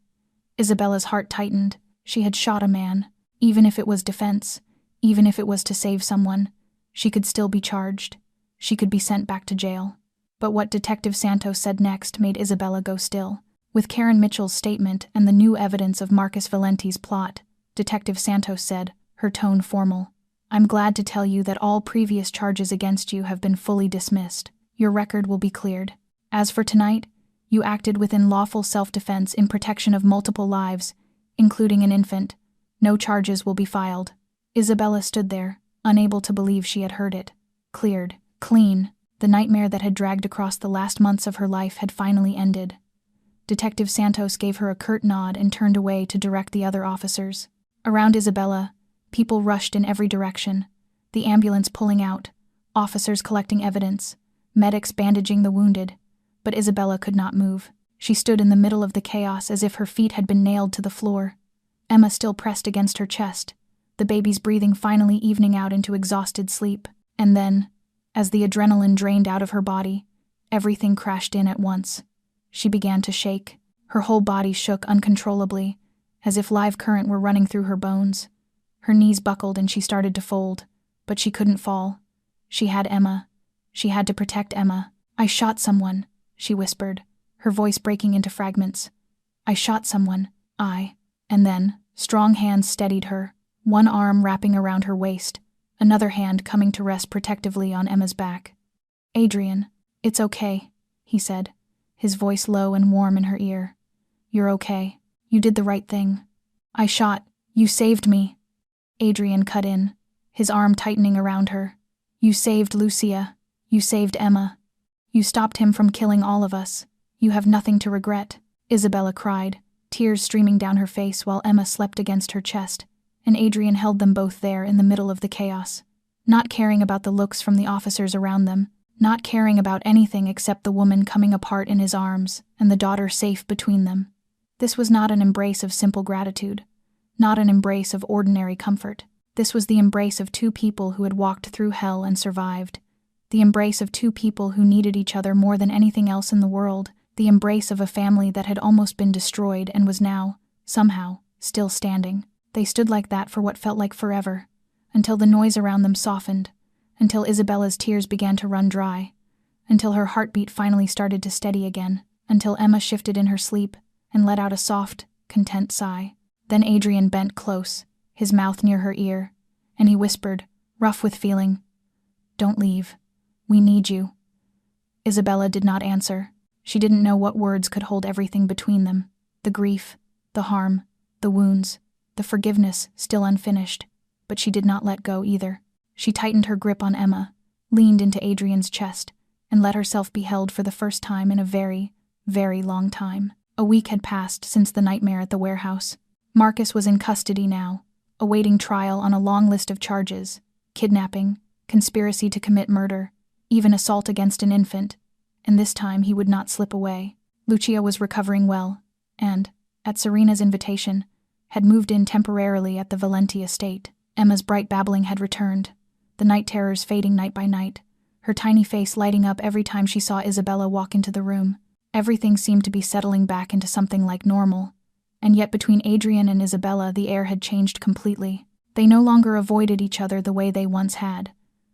Isabella's heart tightened. She had shot a man. Even if it was defense, even if it was to save someone, she could still be charged. She could be sent back to jail. But what Detective Santos said next made Isabella go still. With Karen Mitchell's statement and the new evidence of Marcus Valenti's plot, Detective Santos said, her tone formal, "I'm glad to tell you that all previous charges against you have been fully dismissed. Your record will be cleared. As for tonight, you acted within lawful self-defense in protection of multiple lives, including an infant. No charges will be filed." Isabella stood there, unable to believe she had heard it. Cleared. Clean. The nightmare that had dragged across the last months of her life had finally ended. Detective Santos gave her a curt nod and turned away to direct the other officers. Around Isabella, people rushed in every direction, the ambulance pulling out, officers collecting evidence, medics bandaging the wounded, but Isabella could not move. She stood in the middle of the chaos as if her feet had been nailed to the floor. Emma still pressed against her chest, the baby's breathing finally evening out into exhausted sleep. And then, as the adrenaline drained out of her body, everything crashed in at once. She began to shake. Her whole body shook uncontrollably, as if live current were running through her bones. Her knees buckled and she started to fold, but she couldn't fall. She had Emma. She had to protect Emma. "I shot someone," she whispered, her voice breaking into fragments. "I shot someone. And then, strong hands steadied her, one arm wrapping around her waist, another hand coming to rest protectively on Emma's back. "Adrian, it's okay," he said, his voice low and warm in her ear. "You're okay. You did the right thing. I shot. You saved me." Adrian cut in, his arm tightening around her. "You saved Lucia. You saved Emma. You stopped him from killing all of us. You have nothing to regret," Isabella cried, tears streaming down her face while Emma slept against her chest, and Adrian held them both there in the middle of the chaos, not caring about the looks from the officers around them, not caring about anything except the woman coming apart in his arms and the daughter safe between them. This was not an embrace of simple gratitude, not an embrace of ordinary comfort. This was the embrace of two people who had walked through hell and survived, the embrace of two people who needed each other more than anything else in the world, the embrace of a family that had almost been destroyed and was now, somehow, still standing. They stood like that for what felt like forever, until the noise around them softened, until Isabella's tears began to run dry, until her heartbeat finally started to steady again, until Emma shifted in her sleep and let out a soft, content sigh. Then Adrian bent close, his mouth near her ear, and he whispered, rough with feeling, "Don't leave. We need you." Isabella did not answer. She didn't know what words could hold everything between them, the grief, the harm, the wounds, the forgiveness still unfinished, but she did not let go either. She tightened her grip on Emma, leaned into Adrian's chest, and let herself be held for the first time in a very, very long time. A week had passed since the nightmare at the warehouse. Marcus was in custody now, awaiting trial on a long list of charges: kidnapping, conspiracy to commit murder, even assault against an infant, and this time he would not slip away. Lucia was recovering well, and, at Serena's invitation, had moved in temporarily at the Valenti estate. Emma's bright babbling had returned, the night terrors fading night by night, her tiny face lighting up every time she saw Isabella walk into the room. Everything seemed to be settling back into something like normal, and yet between Adrian and Isabella the air had changed completely. They no longer avoided each other the way they once had,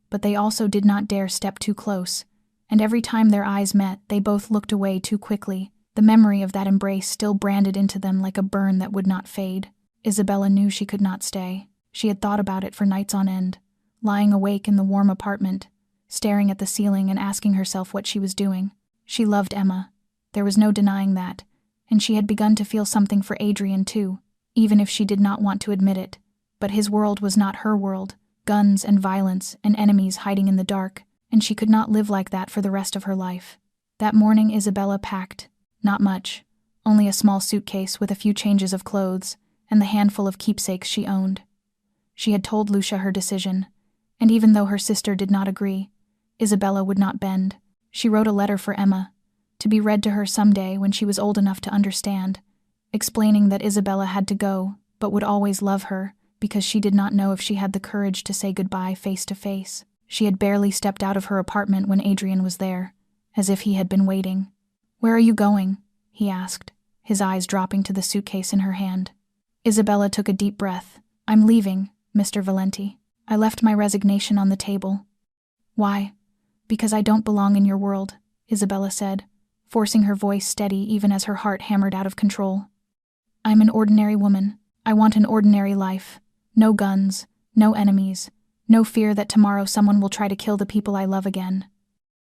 but they also did not dare step too close, and every time their eyes met they both looked away too quickly, the memory of that embrace still branded into them like a burn that would not fade. Isabella knew she could not stay. She had thought about it for nights on end, lying awake in the warm apartment, staring at the ceiling and asking herself what she was doing. She loved Emma. There was no denying that, and she had begun to feel something for Adrian too, even if she did not want to admit it. But his world was not her world, guns and violence and enemies hiding in the dark, and she could not live like that for the rest of her life. That morning Isabella packed. Not much, only a small suitcase with a few changes of clothes and the handful of keepsakes she owned. She had told Lucia her decision, and even though her sister did not agree, Isabella would not bend. She wrote a letter for Emma, to be read to her someday when she was old enough to understand, explaining that Isabella had to go, but would always love her, because she did not know if she had the courage to say goodbye face to face. She had barely stepped out of her apartment when Adrian was there, as if he had been waiting. "Where are you going?" he asked, his eyes dropping to the suitcase in her hand. Isabella took a deep breath. "I'm leaving, Mr. Valenti. I left my resignation on the table." "Why?" "Because I don't belong in your world," Isabella said, forcing her voice steady even as her heart hammered out of control. "I'm an ordinary woman. I want an ordinary life. No guns, no enemies, no fear that tomorrow someone will try to kill the people I love again."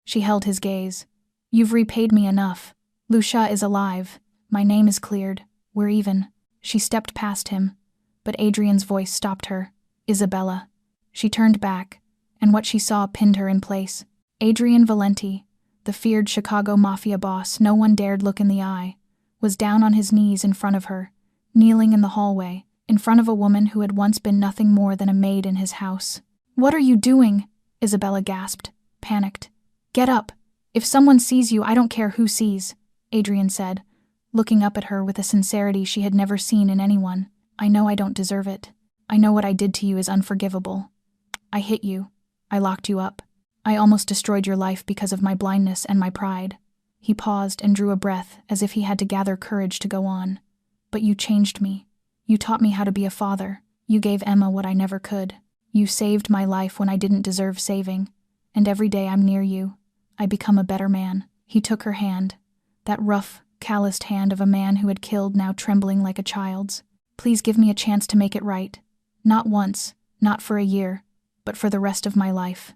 She held his gaze. "You've repaid me enough. Lucia is alive. My name is cleared. We're even." She stepped past him, but Adrian's voice stopped her. "Isabella." She turned back, and what she saw pinned her in place. Adrian Valenti, the feared Chicago Mafia boss no one dared look in the eye, was down on his knees in front of her, kneeling in the hallway, in front of a woman who had once been nothing more than a maid in his house. "What are you doing?" Isabella gasped, panicked. "Get up. If someone sees you, I don't care who sees," Adrian said, looking up at her with a sincerity she had never seen in anyone. "I know I don't deserve it. I know what I did to you is unforgivable. I hit you. I locked you up. I almost destroyed your life because of my blindness and my pride." He paused and drew a breath as if he had to gather courage to go on. "But you changed me. You taught me how to be a father. You gave Emma what I never could. You saved my life when I didn't deserve saving. And every day I'm near you, I become a better man." He took her hand, that rough, calloused hand of a man who had killed, now trembling like a child's. "Please give me a chance to make it right. Not once, not for a year, but for the rest of my life.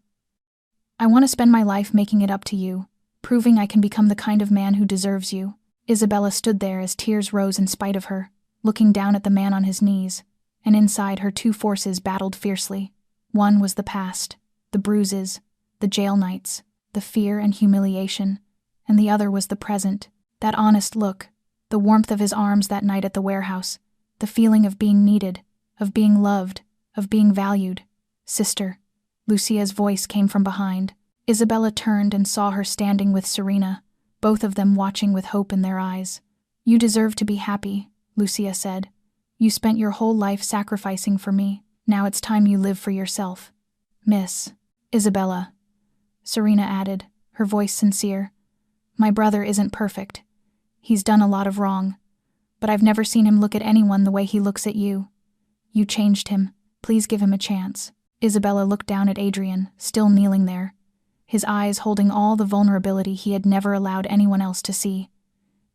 I want to spend my life making it up to you, proving I can become the kind of man who deserves you." Isabella stood there as tears rose in spite of her, looking down at the man on his knees, and inside her two forces battled fiercely. One was the past, the bruises, the jail nights, the fear and humiliation, and the other was the present, that honest look, the warmth of his arms that night at the warehouse, the feeling of being needed, of being loved, of being valued. "Sister." Lucia's voice came from behind. Isabella turned and saw her standing with Serena, both of them watching with hope in their eyes. "You deserve to be happy," Lucia said. "You spent your whole life sacrificing for me. Now it's time you live for yourself." "Miss Isabella," Serena added, her voice sincere. "My brother isn't perfect. He's done a lot of wrong. But I've never seen him look at anyone the way he looks at you. You changed him. Please give him a chance." Isabella looked down at Adrian, still kneeling there, his eyes holding all the vulnerability he had never allowed anyone else to see.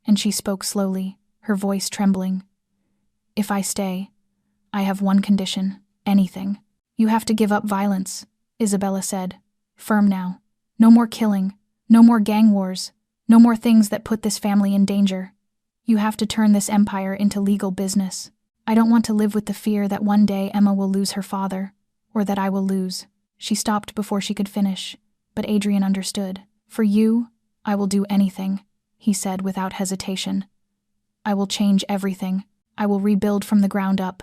And she spoke slowly, her voice trembling. "If I stay, I have one condition, anything. You have to give up violence," Isabella said, firm now. "No more killing, no more gang wars, no more things that put this family in danger. You have to turn this empire into legal business. I don't want to live with the fear that one day Emma will lose her father, or that I will lose." She stopped before she could finish, but Adrian understood. "For you, I will do anything," he said without hesitation. "I will change everything. I will rebuild from the ground up.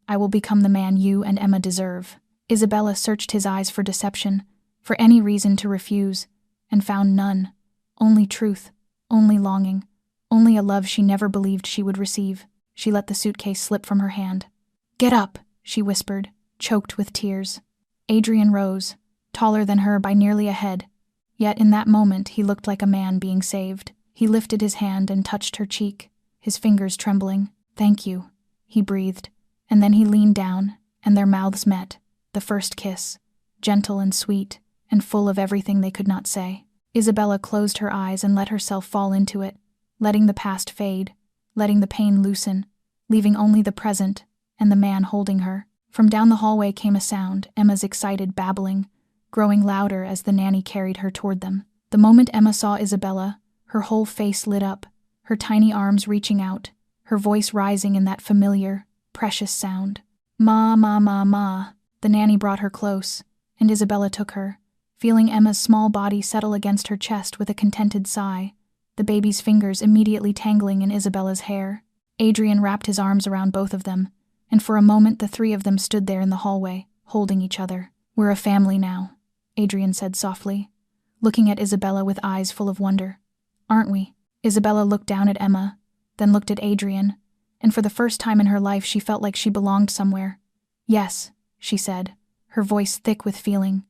I will become the man you and Emma deserve." Isabella searched his eyes for deception, for any reason to refuse, and found none. Only truth, only longing, only a love she never believed she would receive. She let the suitcase slip from her hand. "Get up," she whispered, choked with tears. Adrian rose, taller than her by nearly a head. Yet in that moment he looked like a man being saved. He lifted his hand and touched her cheek, his fingers trembling. "Thank you," he breathed, and then he leaned down, and their mouths met, the first kiss, gentle and sweet, and full of everything they could not say. Isabella closed her eyes and let herself fall into it, letting the past fade, letting the pain loosen, leaving only the present and the man holding her. From down the hallway came a sound, Emma's excited babbling, growing louder as the nanny carried her toward them. The moment Emma saw Isabella, her whole face lit up, her tiny arms reaching out, her voice rising in that familiar, precious sound. "Ma, ma, ma, ma." The nanny brought her close, and Isabella took her, feeling Emma's small body settle against her chest with a contented sigh, the baby's fingers immediately tangling in Isabella's hair. Adrian wrapped his arms around both of them, and for a moment the three of them stood there in the hallway, holding each other. "We're a family now," Adrian said softly, looking at Isabella with eyes full of wonder. "Aren't we?" Isabella looked down at Emma, then looked at Adrian, and for the first time in her life she felt like she belonged somewhere. "Yes," she said, her voice thick with feeling.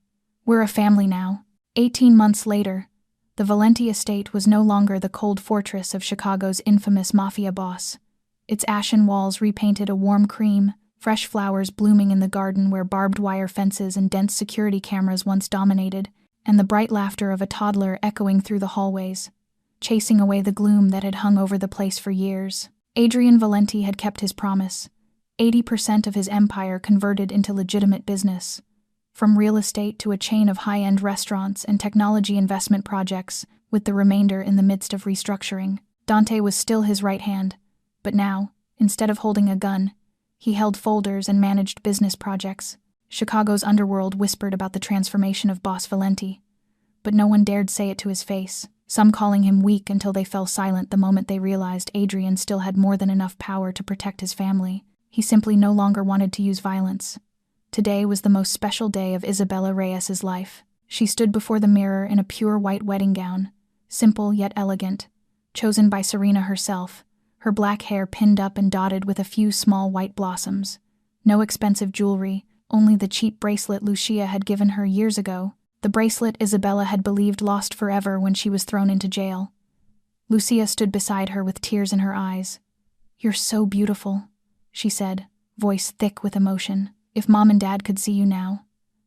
"We're a family now." 18 months later, the Valenti estate was no longer the cold fortress of Chicago's infamous Mafia boss. Its ashen walls repainted a warm cream, fresh flowers blooming in the garden where barbed wire fences and dense security cameras once dominated, and the bright laughter of a toddler echoing through the hallways. chasing away the gloom that had hung over the place for years. Adrian Valenti had kept his promise. 80% of his empire converted into legitimate business. From real estate to a chain of high-end restaurants and technology investment projects, with the remainder in the midst of restructuring. Dante was still his right hand, but now, instead of holding a gun, he held folders and managed business projects. Chicago's underworld whispered about the transformation of Boss Valenti, but no one dared say it to his face, some calling him weak until they fell silent the moment they realized Adrian still had more than enough power to protect his family. He simply no longer wanted to use violence. Today was the most special day of Isabella Reyes's life. She stood before the mirror in a pure white wedding gown, simple yet elegant, chosen by Serena herself, her black hair pinned up and dotted with a few small white blossoms. No expensive jewelry, only the cheap bracelet Lucia had given her years ago, the bracelet Isabella had believed lost forever when she was thrown into jail. Lucia stood beside her with tears in her eyes. "You're so beautiful," she said, voice thick with emotion. "If Mom and Dad could see you now,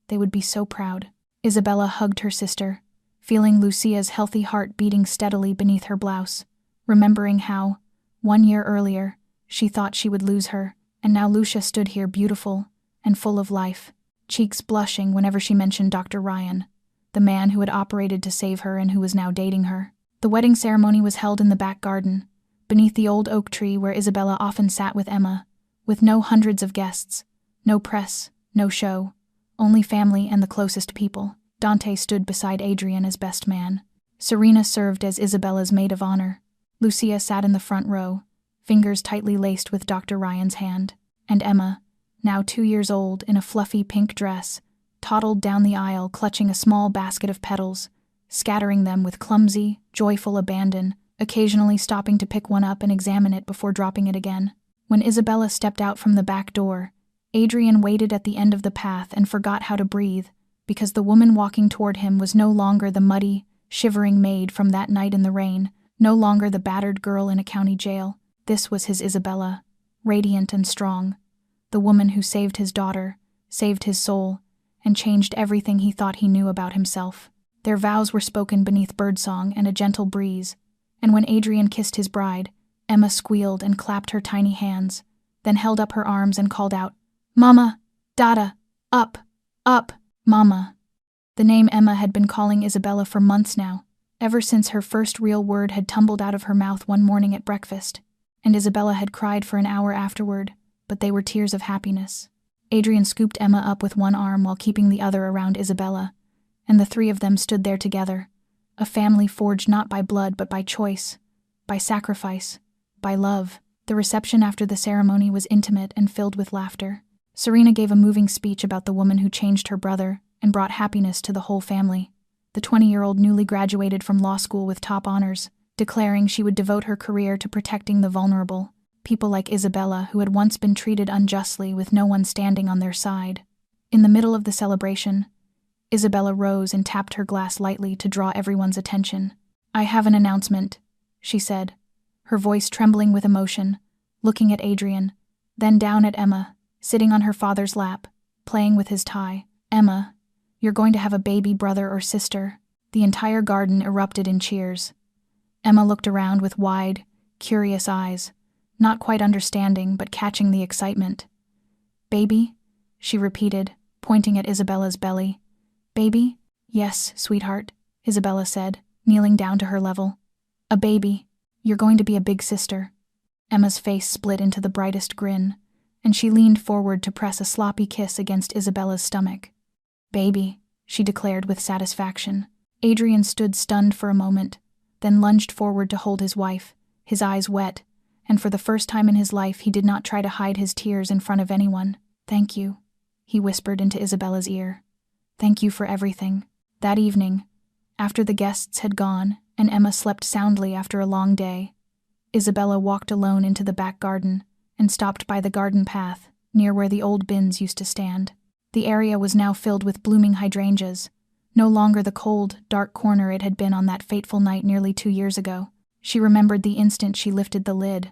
they would be so proud." Isabella hugged her sister, feeling Lucia's healthy heart beating steadily beneath her blouse, remembering how, 1 year earlier, she thought she would lose her, and now Lucia stood here beautiful and full of life, cheeks blushing whenever she mentioned Dr. Ryan, the man who had operated to save her and who was now dating her. The wedding ceremony was held in the back garden, beneath the old oak tree where Isabella often sat with Emma, with no hundreds of guests, no press, no show, only family and the closest people. Dante stood beside Adrian as best man. Serena served as Isabella's maid of honor. Lucia sat in the front row, fingers tightly laced with Dr. Ryan's hand, and Emma, now 2 years old in a fluffy pink dress, toddled down the aisle clutching a small basket of petals, scattering them with clumsy, joyful abandon, occasionally stopping to pick one up and examine it before dropping it again. When Isabella stepped out from the back door, Adrian waited at the end of the path and forgot how to breathe, because the woman walking toward him was no longer the muddy, shivering maid from that night in the rain, no longer the battered girl in a county jail. This was his Isabella, radiant and strong, the woman who saved his daughter, saved his soul, and changed everything he thought he knew about himself. Their vows were spoken beneath birdsong and a gentle breeze, and when Adrian kissed his bride, Emma squealed and clapped her tiny hands, then held up her arms and called out, "Mama! Dada! Up! Up! Mama!" The name Emma had been calling Isabella for months now, ever since her first real word had tumbled out of her mouth one morning at breakfast, and Isabella had cried for an hour afterward, but they were tears of happiness. Adrian scooped Emma up with one arm while keeping the other around Isabella, and the three of them stood there together, a family forged not by blood but by choice, by sacrifice, by love. The reception after the ceremony was intimate and filled with laughter. Serena gave a moving speech about the woman who changed her brother and brought happiness to the whole family. The 20-year-old newly graduated from law school with top honors, declaring she would devote her career to protecting the vulnerable, people like Isabella who had once been treated unjustly with no one standing on their side. In the middle of the celebration, Isabella rose and tapped her glass lightly to draw everyone's attention. "I have an announcement," she said, her voice trembling with emotion, looking at Adrian, then down at Emma, sitting on her father's lap, playing with his tie. "Emma, you're going to have a baby brother or sister." The entire garden erupted in cheers. Emma looked around with wide, curious eyes, not quite understanding but catching the excitement. "Baby?" she repeated, pointing at Isabella's belly. "Baby?" "Yes, sweetheart," Isabella said, kneeling down to her level. "A baby. You're going to be a big sister." Emma's face split into the brightest grin, and she leaned forward to press a sloppy kiss against Isabella's stomach. "Baby," she declared with satisfaction. Adrian stood stunned for a moment, then lunged forward to hold his wife, his eyes wet, and for the first time in his life he did not try to hide his tears in front of anyone. "Thank you," he whispered into Isabella's ear. "Thank you for everything." That evening, after the guests had gone and Emma slept soundly after a long day, Isabella walked alone into the back garden and stopped by the garden path near where the old bins used to stand. The area was now filled with blooming hydrangeas, no longer the cold, dark corner it had been on that fateful night nearly 2 years ago. She remembered the instant she lifted the lid,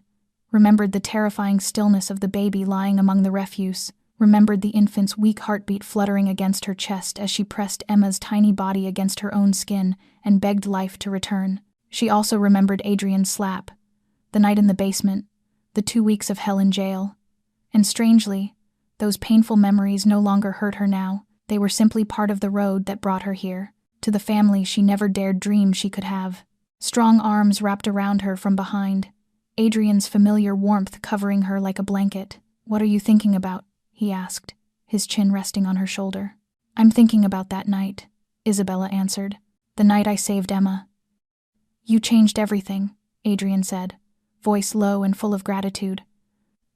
remembered the terrifying stillness of the baby lying among the refuse, remembered the infant's weak heartbeat fluttering against her chest as she pressed Emma's tiny body against her own skin and begged life to return. She also remembered Adrian's slap, the night in the basement, the 2 weeks of hell in jail. And strangely, those painful memories no longer hurt her now. They were simply part of the road that brought her here, to the family she never dared dream she could have. Strong arms wrapped around her from behind, Adrian's familiar warmth covering her like a blanket. "What are you thinking about?" he asked, his chin resting on her shoulder. "I'm thinking about that night," Isabella answered. "The night I saved Emma." "You changed everything," Adrian said, voice low and full of gratitude.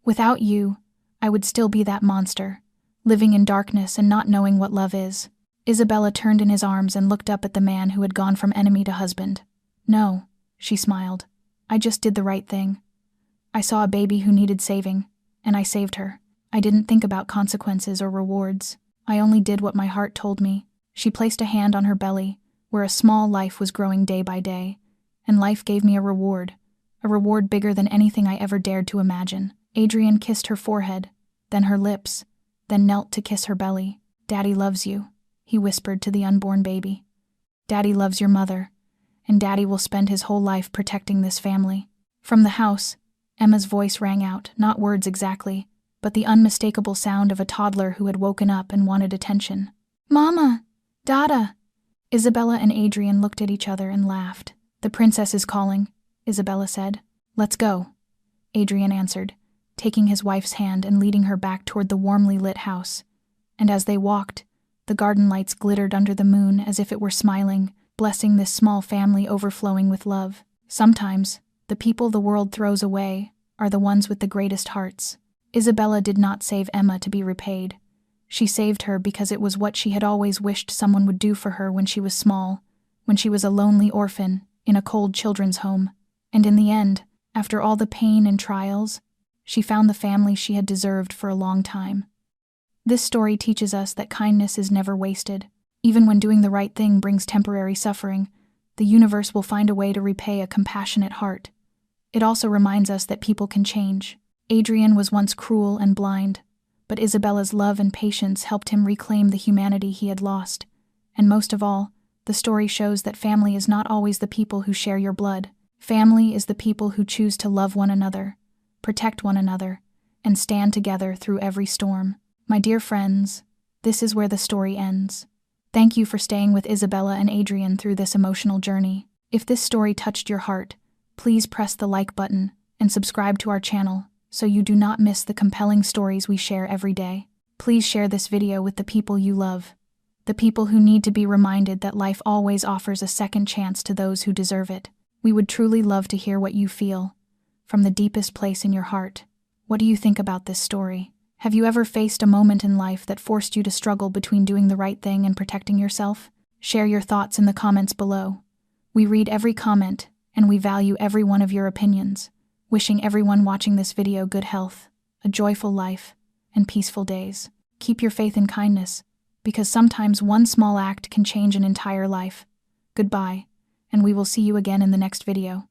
"Without you, I would still be that monster, living in darkness and not knowing what love is." Isabella turned in his arms and looked up at the man who had gone from enemy to husband. "No," she smiled. "I just did the right thing. I saw a baby who needed saving, and I saved her. I didn't think about consequences or rewards. I only did what my heart told me." She placed a hand on her belly, where a small life was growing day by day, and life gave me a reward bigger than anything I ever dared to imagine. Adrian kissed her forehead, then her lips, then knelt to kiss her belly. "Daddy loves you," he whispered to the unborn baby. "Daddy loves your mother, and Daddy will spend his whole life protecting this family." From the house, Emma's voice rang out, not words exactly, but the unmistakable sound of a toddler who had woken up and wanted attention. "Mama! Dada!" Isabella and Adrian looked at each other and laughed. "The princess is calling," Isabella said. "Let's go," Adrian answered, taking his wife's hand and leading her back toward the warmly lit house. And as they walked, the garden lights glittered under the moon as if it were smiling, blessing this small family overflowing with love. Sometimes, the people the world throws away are the ones with the greatest hearts. Isabella did not save Emma to be repaid. She saved her because it was what she had always wished someone would do for her when she was small, when she was a lonely orphan in a cold children's home. And in the end, after all the pain and trials, she found the family she had deserved for a long time. This story teaches us that kindness is never wasted. Even when doing the right thing brings temporary suffering, the universe will find a way to repay a compassionate heart. It also reminds us that people can change. Adrian was once cruel and blind, but Isabella's love and patience helped him reclaim the humanity he had lost. And most of all, the story shows that family is not always the people who share your blood. Family is the people who choose to love one another, protect one another, and stand together through every storm. My dear friends, this is where the story ends. Thank you for staying with Isabella and Adrian through this emotional journey. If this story touched your heart, please press the like button and subscribe to our channel so you do not miss the compelling stories we share every day. Please share this video with the people you love, the people who need to be reminded that life always offers a second chance to those who deserve it. We would truly love to hear what you feel, from the deepest place in your heart. What do you think about this story? Have you ever faced a moment in life that forced you to struggle between doing the right thing and protecting yourself? Share your thoughts in the comments below. We read every comment, and we value every one of your opinions. Wishing everyone watching this video good health, a joyful life, and peaceful days. Keep your faith in kindness, because sometimes one small act can change an entire life. Goodbye, and we will see you again in the next video.